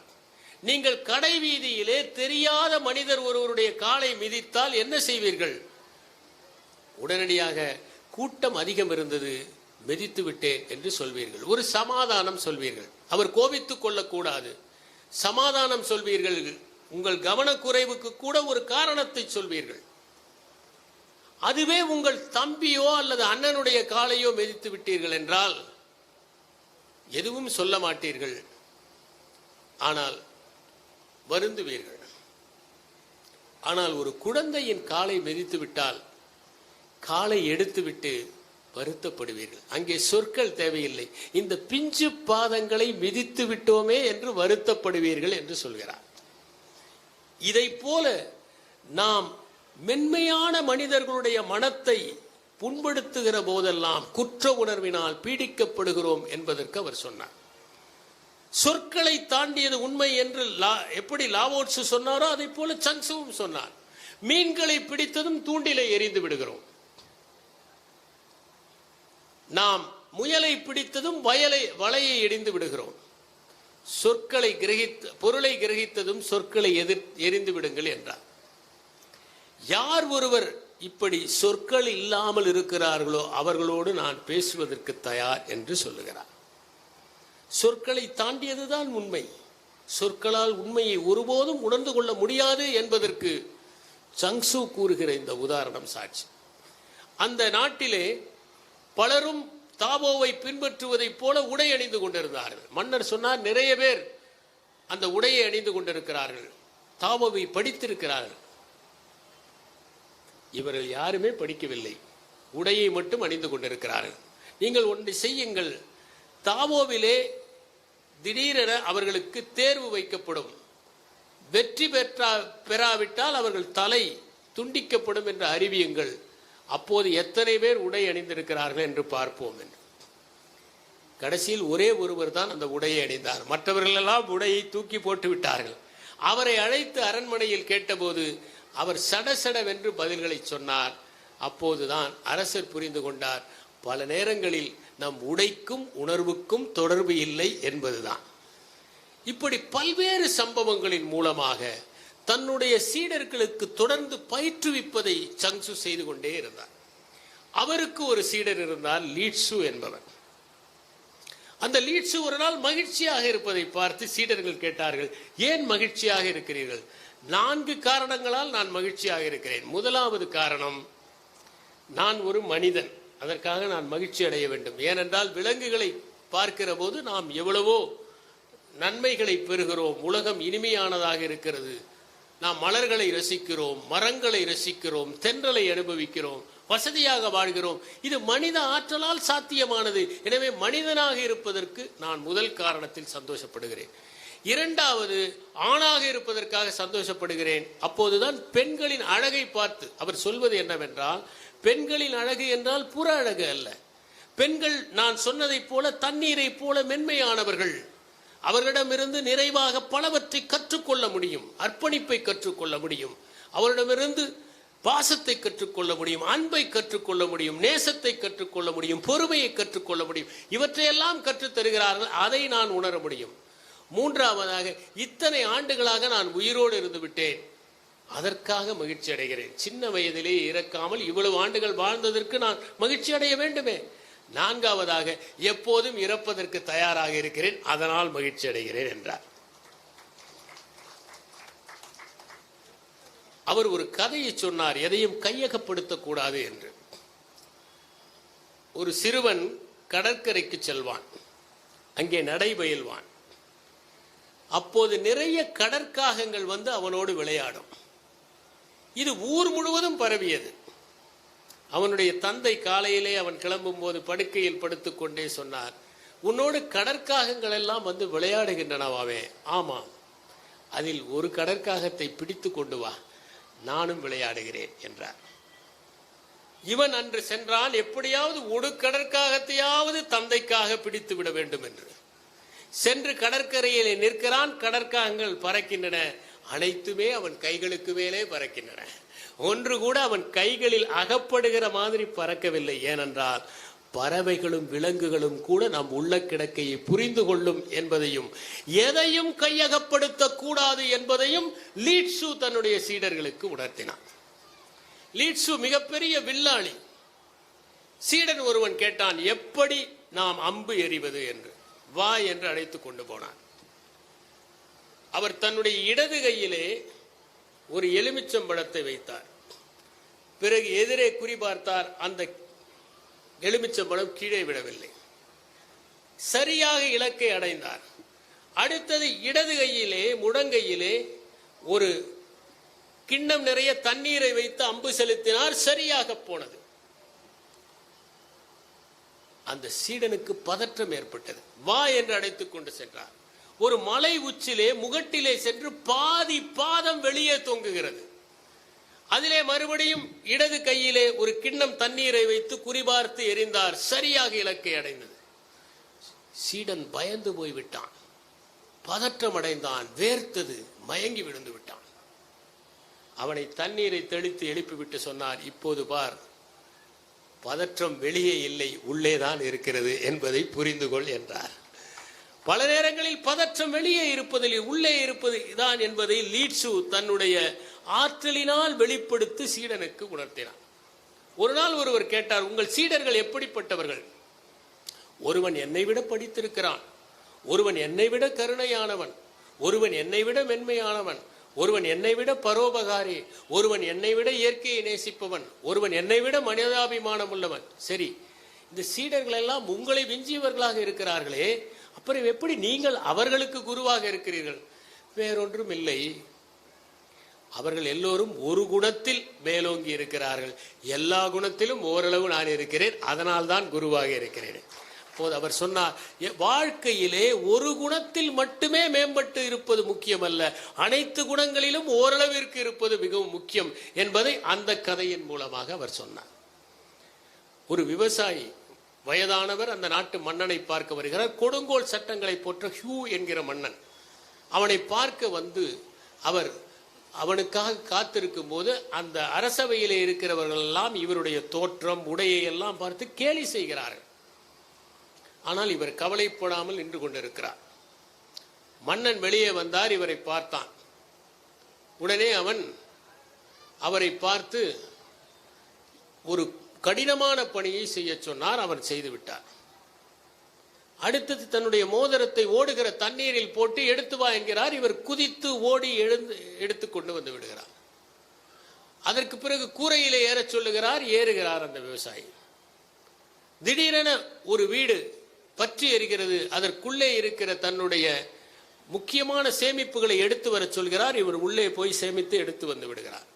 நீங்கள் கடை வீதியிலே தெரியாத மனிதர் ஒருவருடைய காலை மிதித்தால் என்ன செய்வீர்கள்? உடனடியாக கூட்டம் அதிகம் இருந்தது, மிதித்து விட்டேன் என்று சொல்வீர்கள். ஒரு சமாதானம் சொல்வீர்கள். அவர் கோபித்துக் கொள்ளக்கூடாது, சமாதானம் சொல்வீர்கள். உங்கள் கவனக்குறைவுக்கு கூட ஒரு காரணத்தை சொல்வீர்கள். அதுவே உங்கள் தம்பியோ அல்லது அண்ணனுடைய காலையோ மிதித்து விட்டீர்கள் என்றால் எதுவும் சொல்ல மாட்டீர்கள், ஆனால் வருந்துவீர்கள். ஆனால் ஒரு குழந்தையின் காலை மிதித்து விட்டால் காலை எடுத்துவிட்டு வருத்தப்படுவீர்கள். அங்கே சொற்கள் தேவையில்லை. இந்த பிஞ்சு பாதங்களை மிதித்து விட்டோமே என்று வருத்தப்படுவீர்கள் என்று சொல்கிறார். இதை போல நாம் மென்மையான மனிதர்களுடைய மனத்தை புண்படுத்துகிற போதெல்லாம் குற்ற உணர்வினால் பீடிக்கப்படுகிறோம் என்பதற்கு அவர் சொன்னார். சொற்களை தாண்டியது உண்மை என்று எப்படி லாவோட்சு சொன்னாரோ அதை போல சங்சுவும் சொன்னார். மீன்களை பிடித்ததும் தூண்டிலை எறிந்து விடுகிறோம். நாம் முயலை பிடித்ததும் வலையை எறிந்து விடுகிறோம். சொற்களை பொருளை கிரகித்ததும் சொற்களை எறிந்து விடுங்கள் என்றார். யார் ஒருவர் இப்படி சொற்கள் இல்லாமல் இருக்கிறார்களோ அவர்களோடு நான் பேசுவதற்கு தயார் என்று சொல்லுகிறார். சொற்களை தாண்டியதுதான் உண்மை. சொற்களால் உண்மையை ஒருபோதும் உணர்ந்து கொள்ள முடியாது என்பதற்கு சங்சு கூறுகிற இந்த உதாரணம் சாட்சி. அந்த நாட்டிலே பலரும் தாபோவை பின்பற்றுவதைப் போல உடை அணிந்து கொண்டிருந்தார்கள். மன்னர் சொன்னார், நிறைய பேர் அந்த உடையை அணிந்து கொண்டிருக்கிறார்கள், தாபோவை படித்திருக்கிறார்கள். இவர்கள் யாருமே படிக்கவில்லை, உடையை மட்டும் அணிந்து கொண்டிருக்கிறார்கள். நீங்கள் ஒன்றை செய்யுங்கள், தாவோவிலே திடீரென அவர்களுக்கு தேர்வு வைக்கப்படும், வெற்றி பெறாவிட்டால் அவர்கள் தலை துண்டிக்கப்படும் என்று அறிவியுங்கள், அப்போது எத்தனை பேர் உடை அணிந்திருக்கிறார்கள் என்று பார்ப்போம் என்று. கடைசியில் ஒரே ஒருவர் தான் அந்த உடையை அணிந்தார். மற்றவர்கள் எல்லாம் உடையை தூக்கி போட்டு விட்டார்கள். அவரை அழைத்து அரண்மனையில் கேட்டபோது அவர் சடசடவென்று பதில்களை சொன்னார். அப்போதுதான் அரசர் புரிந்து கொண்டார், பல நேரங்களில் நம் உடைக்கும் உணர்வுக்கும் தொடர்பு இல்லை என்பதுதான். இப்படி பல்வேறு சம்பவங்களின் மூலமாக தன்னுடைய சீடர்களுக்கு தொடர்ந்து பயிற்றுவிப்பதை சங்சு செய்து கொண்டே இருந்தார். அவருக்கு ஒரு சீடர் இருந்தார், லீட்சு என்பவர். அந்த லீட்சு ஒரு நாள் மகிழ்ச்சியாக இருப்பதை பார்த்து சீடர்கள் கேட்டார்கள், ஏன் மகிழ்ச்சியாக இருக்கிறீர்கள்? 4 காரணங்களால் நான் மகிழ்ச்சியாக இருக்கிறேன். முதலாவது காரணம், நான் ஒரு மனிதன், அதற்காக நான் மகிழ்ச்சி அடைய வேண்டும். ஏனென்றால் விலங்குகளை பார்க்கிற போது நாம் எவ்வளவோ நன்மைகளை பெறுகிறோம். உலகம் இனிமையானதாக இருக்கிறது. நாம் மலர்களை ரசிக்கிறோம், மரங்களை ரசிக்கிறோம், தென்றலை அனுபவிக்கிறோம், வசதியாக வாழ்கிறோம். இது மனித ஆற்றலால் சாத்தியமானது. எனவே மனிதனாக இருப்பதற்கு நான் முதல் காரணத்தில் சந்தோஷப்படுகிறேன். இரண்டாவது, ஆணாக இருப்பதற்காக சந்தோஷப்படுகிறேன். அப்போதுதான் பெண்களின் அழகை பார்த்து அவர் சொல்வது என்னவென்றால், பெண்களின் அழகு என்றால் புற அழகு அல்ல. பெண்கள் நான் சொன்னதைப் போல தண்ணீரை போல மென்மையானவர்கள். அவர்களிடமிருந்து நிறைவாக பலவற்றை கற்றுக்கொள்ள முடியும். அர்ப்பணிப்பை கற்றுக்கொள்ள முடியும். அவரிடமிருந்து பாசத்தை கற்றுக்கொள்ள முடியும், அன்பை கற்றுக்கொள்ள முடியும், நேசத்தை கற்றுக்கொள்ள முடியும், பொறுமையை கற்றுக்கொள்ள முடியும். இவற்றையெல்லாம் கற்றுத் தருகிறார்கள். அதை நான் உணர முடியும். மூன்றாவதாக, இத்தனை ஆண்டுகளாக நான் உயிரோடு இருந்து விட்டேன், அதற்காக மகிழ்ச்சி அடைகிறேன். சின்ன வயதிலே இறக்காமல் இவ்வளவு ஆண்டுகள் வாழ்ந்ததற்கு நான் மகிழ்ச்சி அடைய வேண்டுமே. நான்காவதாக, எப்போதும் இறப்பதற்கு தயாராக இருக்கிறேன், அதனால் மகிழ்ச்சி அடைகிறேன் என்றார். அவர் ஒரு கதையை சொன்னார், எதையும் கையகப்படுத்தக்கூடாது என்று. ஒரு சிறுவன் கடற்கரைக்கு செல்வான், அங்கே நடைபயில்வான். அப்போது நிறைய கடற்காகங்கள் வந்து அவனோடு விளையாடும். இது ஊர் முழுவதும் பரவியது. அவனுடைய தந்தை காலையிலே அவன் கிளம்பும் போது படுக்கையில் படுத்துக்கொண்டே சொன்னார், உன்னோடு கடற்காகங்கள் எல்லாம் வந்து விளையாடுகின்றனவாவே? ஆமாம். அதில் ஒரு கடற்காகத்தை பிடித்து கொண்டு வா, நானும் விளையாடுகிறேன் என்றார். இவன் அன்று சென்றான், எப்படியாவது ஒரு கடற்காகத்தையாவது தந்தைக்காக பிடித்து விட வேண்டும் என்று. சென்று கடற்கரையிலே நிற்கிறான். கடற்காகங்கள் பறக்கின்றன. அனைத்துமே அவன் கைகளுக்கு மேலே பறக்கின்றன. ஒன்று கூட அவன் கைகளில் அகப்படுகிற மாதிரி பறக்கவில்லை. ஏனென்றால் பறவைகளும் விலங்குகளும் கூட நம் உள்ள கிடக்கையை புரிந்து கொள்ளும் என்பதையும், எதையும் கையகப்படுத்த கூடாது என்பதையும் லீட்சு தன்னுடைய சீடர்களுக்கு உணர்த்தினான். லீட்சு மிகப்பெரிய வில்லாளி. சீடன் ஒருவன் கேட்டான், எப்படி நாம் அம்பு எறிவது என்று. வா என்று அழைத்து கொண்டு போனான். அவர் தன்னுடைய இடது கையிலே ஒரு எலுமிச்சம்பழத்தை வைத்தார். பிறகு எதிரே குறிபார்த்தார். அந்த எலுமிச்சம்பழம் கீழே விடவில்லை. சரியாக இலக்கை அடைந்தார். அடுத்தது இடது கையிலே முழங்கையிலே ஒரு கிண்ணம் நிறைய தண்ணீரை வைத்து அம்பு செலுத்தினார். சரியாக போனது. அந்த சீடனுக்கு பதற்றம் ஏற்பட்டது. வா என்று அழைத்துக் கொண்டு சென்றார். ஒரு மலை உச்சிலே முகட்டிலே சென்று பாதி பாதம் வெளியே தொங்குகிறது. அதிலே மறுபடியும் இடது கையிலே ஒரு கிண்ணம் தண்ணீரை வைத்து குறிபார்த்து எறிந்தார். சரியாக இலக்கை அடைந்தது. சீடன் பயந்து போய்விட்டான், பதற்றம் அடைந்தான், வேர்த்தது, மயங்கி விழுந்து விட்டான். அவனை தண்ணீரை தெளித்து எழுப்பிவிட்டு சொன்னார், இப்போது பார், பதற்றம் வெளியே இல்லை, உள்ளேதான் இருக்கிறது என்பதை புரிந்து கொள் என்றார். பல நேரங்களில் பதற்றம் வெளியே இருப்பதில் உள்ளே இருப்பது தான் என்பதை லீட்சு தன்னுடைய ஆற்றலினால் வெளிப்படுத்தி சீடனுக்கு உணர்த்தினார். ஒரு நாள் ஒருவர் கேட்டார், உங்கள் சீடர்கள் எப்படிப்பட்டவர்கள்? ஒருவன் என்னை விட படித்திருக்கிறான், ஒருவன் என்னை விட கருணையானவன், ஒருவன் என்னை விட மென்மையானவன், ஒருவன் என்னை விட பரோபகாரி, ஒருவன் என்னை விட இயற்கையை நேசிப்பவன், ஒருவன் என்னை விட மனிதாபிமானம் உள்ளவன். சரி, இந்த சீடர்கள் எல்லாம் உங்களை விஞ்சியவர்களாக இருக்கிறார்களே, அப்புறம் எப்படி நீங்கள் அவர்களுக்கு குருவாக இருக்கிறீர்கள்? வேறொன்றும் இல்லை, அவர்கள் எல்லோரும் ஒரு குணத்தில் மேலோங்கி இருக்கிறார்கள், எல்லா குணத்திலும் ஓரளவு நான் இருக்கிறேன், அதனால் தான் குருவாக இருக்கிறேன். அப்போது அவர் சொன்னார், வாழ்க்கையிலே ஒரு குணத்தில் மட்டுமே மேம்பட்டு இருப்பது முக்கியமல்ல, அனைத்து குணங்களிலும் ஓரளவிற்கு இருப்பது மிகவும் முக்கியம் என்பதை அந்த கதையின் மூலமாக அவர் சொன்னார். ஒரு விவசாயி வயதானவர் அந்த நாட்டு மன்னனை பார்க்க வருகிறார். கொடுங்கோல் சட்டங்களை போற்ற ஹியூ என்கிற மன்னன் அவனை பார்க்க வந்து அவர் அவனுக்காக காத்திருக்கும் போது அந்த அரசவையிலே இருக்கிறவர்கள் எல்லாம் இவருடைய தோற்றம் உடையை எல்லாம் பார்த்து கேலி செய்கிறார்கள். ஆனால் இவர் கவலைப்படாமல் நின்று கொண்டிருக்கிறார். மன்னன் வெளியே வந்தார், இவரை பார்த்தான். உடனே அவன் அவரை பார்த்து ஒரு கடினமான பணியை செய்ய சொன்னார். அவர் செய்து விட்டார். அடுத்தது தன்னுடைய மோதிரத்தை ஓடுகிற தண்ணீரில் போட்டு எடுத்து வா என்கிறார். இவர் குதித்து ஓடி எடுத்து கொண்டு வந்து விடுகிறார். அதற்கு பிறகு கூரையிலே ஏறச் சொல்லுகிறார். ஏறுகிறார் அந்த விவசாயி. திடீரென ஒரு வீடு பற்றி எரிகிறது. அதற்குள்ளே இருக்கிற தன்னுடைய முக்கியமான சேமிப்புகளை எடுத்து வர சொல்கிறார். இவர் உள்ளே போய் சேமித்து எடுத்து வந்து விடுகிறார்.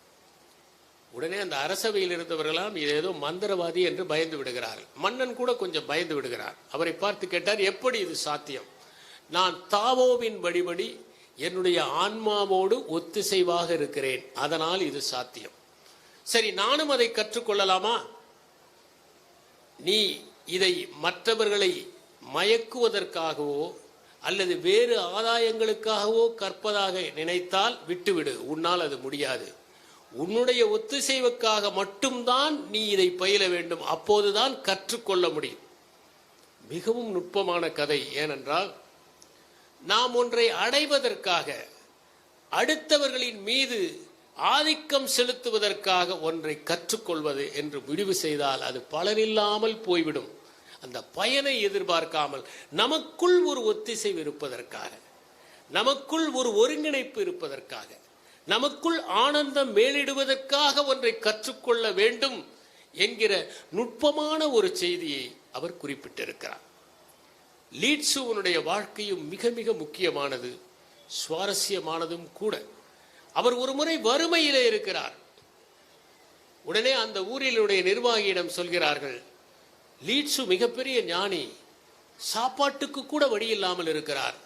உடனே அந்த அரசவையில் இருந்தவர்களாம் இது ஏதோ மந்திரவாதி என்று பயந்து விடுகிறார்கள். மன்னன் கூட கொஞ்சம் பயந்து விடுகிறார். அவரை பார்த்து கேட்டார், எப்படி இது சாத்தியம்? நான் தாவோவின் வழிபடி என்னுடைய ஆன்மாவோடு ஒத்திசைவாக இருக்கிறேன், அதனால் இது சாத்தியம். சரி, நானும் அதை கற்றுக்கொள்ளலாமா? நீ இதை மற்றவர்களை மயக்குவதற்காகவோ அல்லது வேறு ஆதாயங்களுக்காகவோ கற்பதாக நினைத்தால் விட்டுவிடு, உன்னால் அது முடியாது. உன்னுடைய ஒத்திசைவுக்காக மட்டும்தான் நீ இதை பயில வேண்டும், அப்போதுதான் கற்றுக்கொள்ள முடியும். மிகவும் நுட்பமான கதை. ஏனென்றால் நாம் ஒன்றை அடைவதற்காக அடுத்தவர்களின் மீது ஆதிக்கம் செலுத்துவதற்காக ஒன்றை கற்றுக்கொள்வது என்று முடிவு செய்தால் அது பலனில்லாமல் போய்விடும். அந்த பயனை எதிர்பார்க்காமல் நமக்குள் ஒரு ஒத்திசைவு இருப்பதற்காக, நமக்குள் ஒரு ஒருங்கிணைப்பு இருப்பதற்காக, நமக்குள் ஆனந்தம் மேலிடுவதற்காக ஒன்றை கற்றுக்கொள்ள வேண்டும் என்கிற நுட்பமான ஒரு செய்தியை அவர் குறிப்பிட்டிருக்கிறார். லீட்சுவனுடைய வாழ்க்கையும் மிக மிக முக்கியமானது, சுவாரஸ்யமானதும் கூட. அவர் ஒரு முறை வறுமையிலே இருக்கிறார். உடனே அந்த ஊரிலுடைய நிர்வாகியிடம் சொல்கிறார்கள், லீட்சு மிகப்பெரிய ஞானி, சாப்பாட்டுக்கு கூட வழி இல்லாமல் இருக்கிறார்,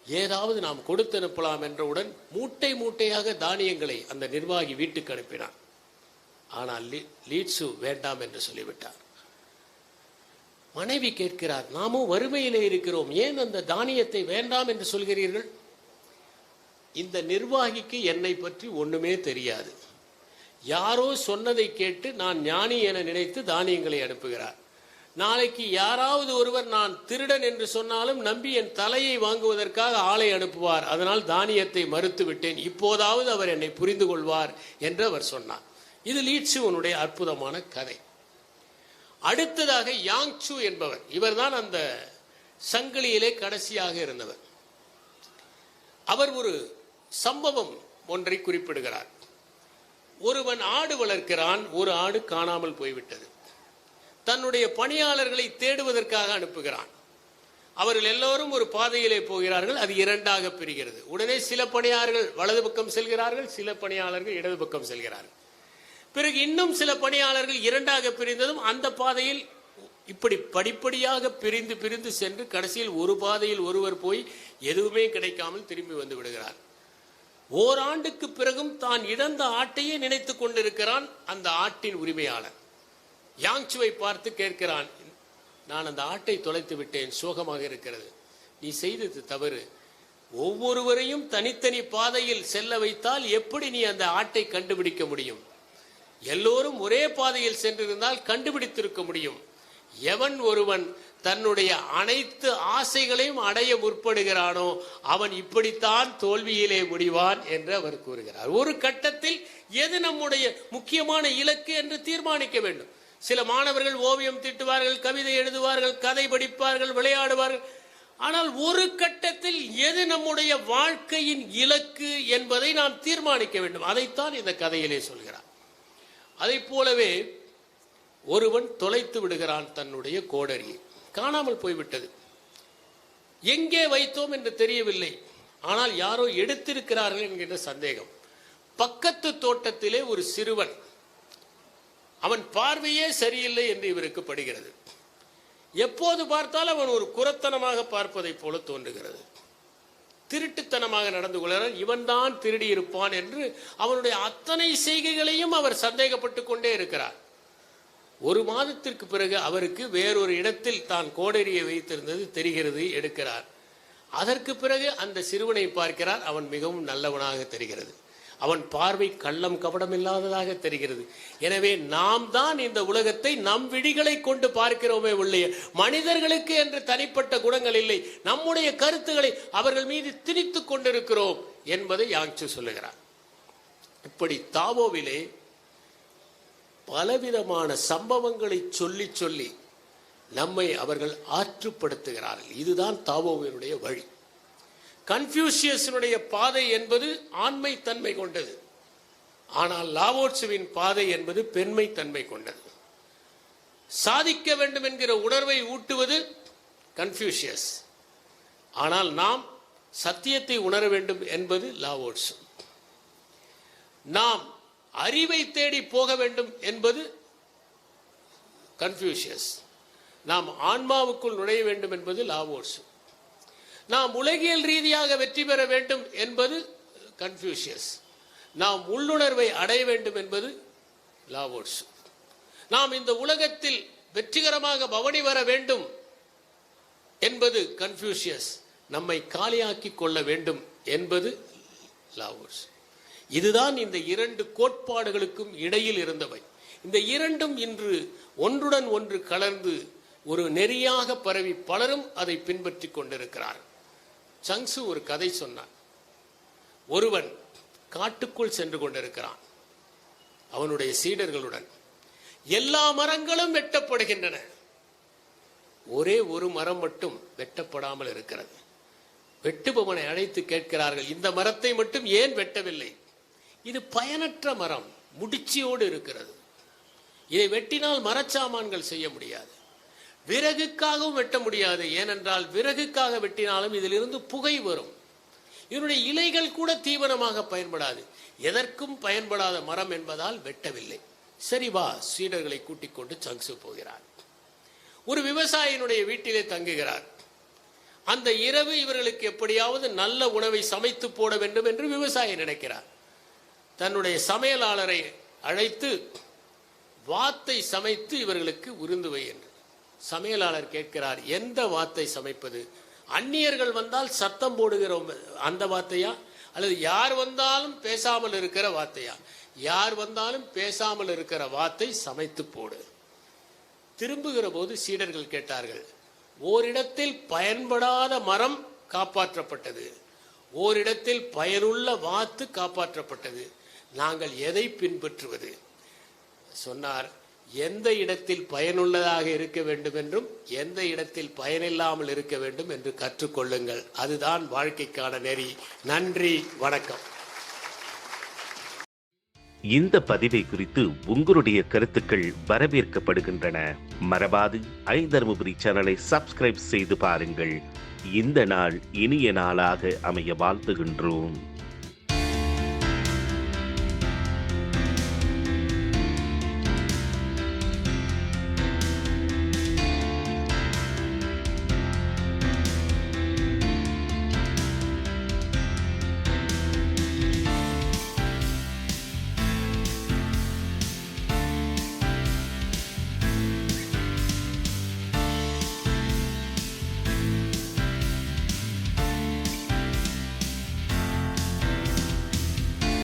ஏதாவது நாம் கொடுத்து அனுப்பலாம் என்றவுடன் மூட்டை மூட்டையாக தானியங்களை அந்த நிர்வாகி வீட்டுக்கு அனுப்பினார். ஆனால் லீட்சு வேண்டாம் என்று சொல்லிவிட்டார். மனைவி கேட்கிறார், நாமும் வறுமையிலே இருக்கிறோம், ஏன் அந்த தானியத்தை வேண்டாம் என்று சொல்கிறீர்கள்? இந்த நிர்வாகிக்கு என்னை பற்றி ஒண்ணுமே தெரியாது. யாரோ சொன்னதை கேட்டு நான் ஞானி என நினைத்து தானியங்களை அனுப்புகிறார். நாளைக்கு யாராவது ஒருவர் நான் திருடன் என்று சொன்னாலும் நம்பி என் தலையை வாங்குவதற்காக ஆளை அனுப்புவார். அதனால் தானியத்தை மறுத்து விட்டேன், இப்போதாவது அவர் என்னை புரிந்து கொள்வார் என்று அவர் சொன்னார். இது லீட்சுவனுடைய அற்புதமான கதை. அடுத்ததாக யாங்சு என்பவர், இவர்தான் அந்த சங்கிலியிலே கடைசியாக இருந்தவர். அவர் ஒரு சம்பவம் ஒன்றை குறிப்பிடுகிறார். ஒருவன் ஆடு வளர்க்கிறான், ஒரு ஆடு காணாமல் போய்விட்டது. தன்னுடைய பணியாளர்களை தேடுவதற்காக அனுப்புகிறான். அவர்கள் எல்லோரும் ஒரு பாதையிலே போகிறார்கள், அது இரண்டாக பிரிகிறது. உடனே சில பணியாளர்கள் வலது பக்கம் செல்கிறார்கள், சில பணியாளர்கள் இடது பக்கம் செல்கிறார்கள். பிறகு இன்னும் சில பணியாளர்கள் இரண்டாக பிரிந்ததும் அந்த பாதையில் இப்படி படிப்படியாக பிரிந்து பிரிந்து சென்று கடைசியில் ஒரு பாதையில் ஒருவர் போய் எதுவுமே கிடைக்காமல் திரும்பி வந்து விடுகிறார். ஓராண்டுக்கு பிறகும் தான் இழந்த ஆட்டையே நினைத்துக் கொண்டிருக்கிறான் அந்த ஆட்டின் உரிமையாளர். யாங்சுவை பார்த்து கேட்கிறான், நான் அந்த ஆட்டை தொலைத்து விட்டேன், சோகமாக இருக்கிறது, நீ செய்தது தவறு. ஒவ்வொருவரையும் தனித்தனி பாதையில் செல்ல வைத்தால் எப்படி நீ அந்த ஆட்டை கண்டுபிடிக்க முடியும்? எல்லோரும் ஒரே பாதையில் சென்றிருந்தால் கண்டுபிடித்திருக்க முடியும். எவன் ஒருவன் தன்னுடைய அனைத்து ஆசைகளையும் அடைய முற்படுகிறானோ அவன் இப்படித்தான் தோல்வியிலே முடிவான் என்று அவர் கூறுகிறார். ஒரு கட்டத்தில் எது நம்முடைய முக்கியமான இலக்கு என்று தீர்மானிக்க வேண்டும். சில மாணவர்கள் ஓவியம் தீட்டுவார்கள், கவிதை எழுதுவார்கள், கதை படிப்பார்கள், விளையாடுவார்கள். ஆனால் ஒரு கட்டத்தில் எது நம்முடைய வாழ்க்கையின் இலக்கு என்பதை நாம் தீர்மானிக்க வேண்டும். அதைத்தான் இந்த கதையிலே சொல்கிறார். அதை போலவே ஒருவன் தொலைத்து விடுகிறான் தன்னுடைய கோடரியை, காணாமல் போய்விட்டது. எங்கே வைத்தோம் என்று தெரியவில்லை, ஆனால் யாரோ எடுத்திருக்கிறார்கள் என்கின்ற சந்தேகம். பக்கத்து தோட்டத்திலே ஒரு சிறுவன், அவன் பார்வையே சரியில்லை என்று இவருக்கு படுகிறது. எப்போது பார்த்தாலும் அவன் ஒரு குரத்தனமாக பார்ப்பதை போல தோன்றுகிறது. திருட்டுத்தனமாக நடந்து கொள்கிறான். இவன் தான் திருடி இருப்பான் என்று அவனுடைய அத்தனை செய்கைகளையும் அவர் சந்தேகப்பட்டு கொண்டே இருக்கிறார். ஒரு மாதத்திற்கு பிறகு அவருக்கு வேறொரு இடத்தில் தான் கோடரியை வைத்திருந்தது தெரிகிறது, எடுக்கிறார். அதற்கு பிறகு அந்த சிறுவனை பார்க்கிறார். அவன் மிகவும் நல்லவனாக தெரிகிறது. அவன் பார்வை கள்ளம் கபடம் இல்லாததாக தெரிகிறது. எனவே நாம் தான் இந்த உலகத்தை நம் விழிகளை கொண்டு பார்க்கிறோமே ஒழிய மனிதர்களுக்கு என்று தனிப்பட்ட குணங்கள் இல்லை. நம்முடைய கருத்துக்களை அவர்கள் மீது திணித்துக் கொண்டிருக்கிறோம் என்பதை யாங்சு சொல்லுகிறார். இப்படி தாவோவிலே பலவிதமான சம்பவங்களை சொல்லி சொல்லி நம்மை அவர்கள் ஆற்றுப்படுத்துகிறார்கள். இதுதான் தாவோவினுடைய வழி. கன்ஃபியூஷியஸினுடைய பாதை என்பது ஆண்மை தன்மை கொண்டது. ஆனால் லாவோட்சுவின் பாதை என்பது பெண்மை தன்மை கொண்டது. சாதிக்க வேண்டும் என்கிற உணர்வை ஊட்டுவது கன்ஃபியூஷியஸ். ஆனால் நாம் சத்தியத்தை உணர வேண்டும் என்பது லாவோட்சு. நாம் அறிவை தேடி போக வேண்டும் என்பது கன்ஃபியூஷியஸ். நாம் ஆன்மாவுக்குள் நுழைய வேண்டும் என்பது லாவோட்சு. நாம் உலகியல் ரீதியாக வெற்றி பெற வேண்டும் என்பது கன்ஃபியூஷியஸ். நாம் உள்ளுணர்வை அடைய வேண்டும் என்பது லாவோட்சு. நாம் இந்த உலகத்தில் வெற்றிகரமாக பவனி வர வேண்டும் என்பது கன்ஃபியூஷியஸ். நம்மை காலியாக்கி கொள்ள வேண்டும் என்பது லாவோட்சு. இதுதான் இந்த இரண்டு கோட்பாடுகளுக்கும் இடையில் இருந்தவை. இந்த இரண்டும் இன்று ஒன்றுடன் ஒன்று கலந்து ஒரு நெறியாக பரவி பலரும் அதை பின்பற்றி கொண்டிருக்கிறார். சங்சு ஒரு கதை சொன்னான். ஒருவன் காட்டுக்குள் சென்று கொண்டிருக்கிறான் அவனுடைய சீடர்களுடன். எல்லா மரங்களும் வெட்டப்படுகின்றன, ஒரே ஒரு மரம் மட்டும் வெட்டப்படாமல் இருக்கிறது. வெட்டுபவனை அழைத்து கேட்கிறார்கள், இந்த மரத்தை மட்டும் ஏன் வெட்டவில்லை? இது பயனற்ற மரம், முடிச்சியோடு இருக்கிறது. இதை வெட்டினால் மரச்சாமான்கள் செய்ய முடியாது. விறகுக்காகவும் வெட்ட முடியாது, ஏனென்றால் விறகுக்காக வெட்டினாலும் இதிலிருந்து புகை வரும். இதனுடைய இலைகள் கூட தீவனமாக பயன்படாது. எதற்கும் பயன்படாத மரம் என்பதால் வெட்டவில்லை. சரி வா, சீடர்களை கூட்டிக் கொண்டு சங்சு போகிறார். ஒரு விவசாயினுடைய வீட்டிலே தங்குகிறார். அந்த இரவு இவர்களுக்கு எப்படியாவது நல்ல உணவை சமைத்து போட வேண்டும் என்று விவசாயி நினைக்கிறார். தன்னுடைய சமையலாளரை அழைத்து வாத்தை சமைத்து இவர்களுக்கு விருந்து வை என்று. சமையலாளர் கேட்கிறார், எந்த வாத்தை சமைப்பது? அந்நியர்கள் வந்தால் சத்தம் போடுகிறோம் அந்த வார்த்தையா, அல்லது யார் வந்தாலும் பேசாமல் இருக்கிற வார்த்தையா? யார் வந்தாலும் பேசாமல் இருக்கிற வார்த்தை சமைத்து போடு. திரும்புகிற போது சீடர்கள் கேட்டார்கள், ஓரிடத்தில் பயன்படாத மரம் காப்பாற்றப்பட்டது, ஓரிடத்தில் பயனுள்ள வாத்து காப்பாற்றப்பட்டது, நாங்கள் எதை பின்பற்றுவது? சொன்னார், எந்த இடத்தில் பயனுள்ளதாக இருக்க வேண்டும் என்றும் எந்த இடத்தில் பயனில்லாமல் இருக்க வேண்டும் என்று கற்றுக்கொள்ளுங்கள். அதுதான் வாழ்க்கைக்கான நெறி. நன்றி, வணக்கம். இந்த பதிவை குறித்து உங்களுடைய கருத்துக்கள் வரவேற்கப்படுகின்றன. மறவாது ஐதர்மபுரி சேனலை சப்ஸ்கிரைப் செய்து பாருங்கள். இந்த நாள் இனிய நாளாக அமைய வாழ்த்துகின்றோம்.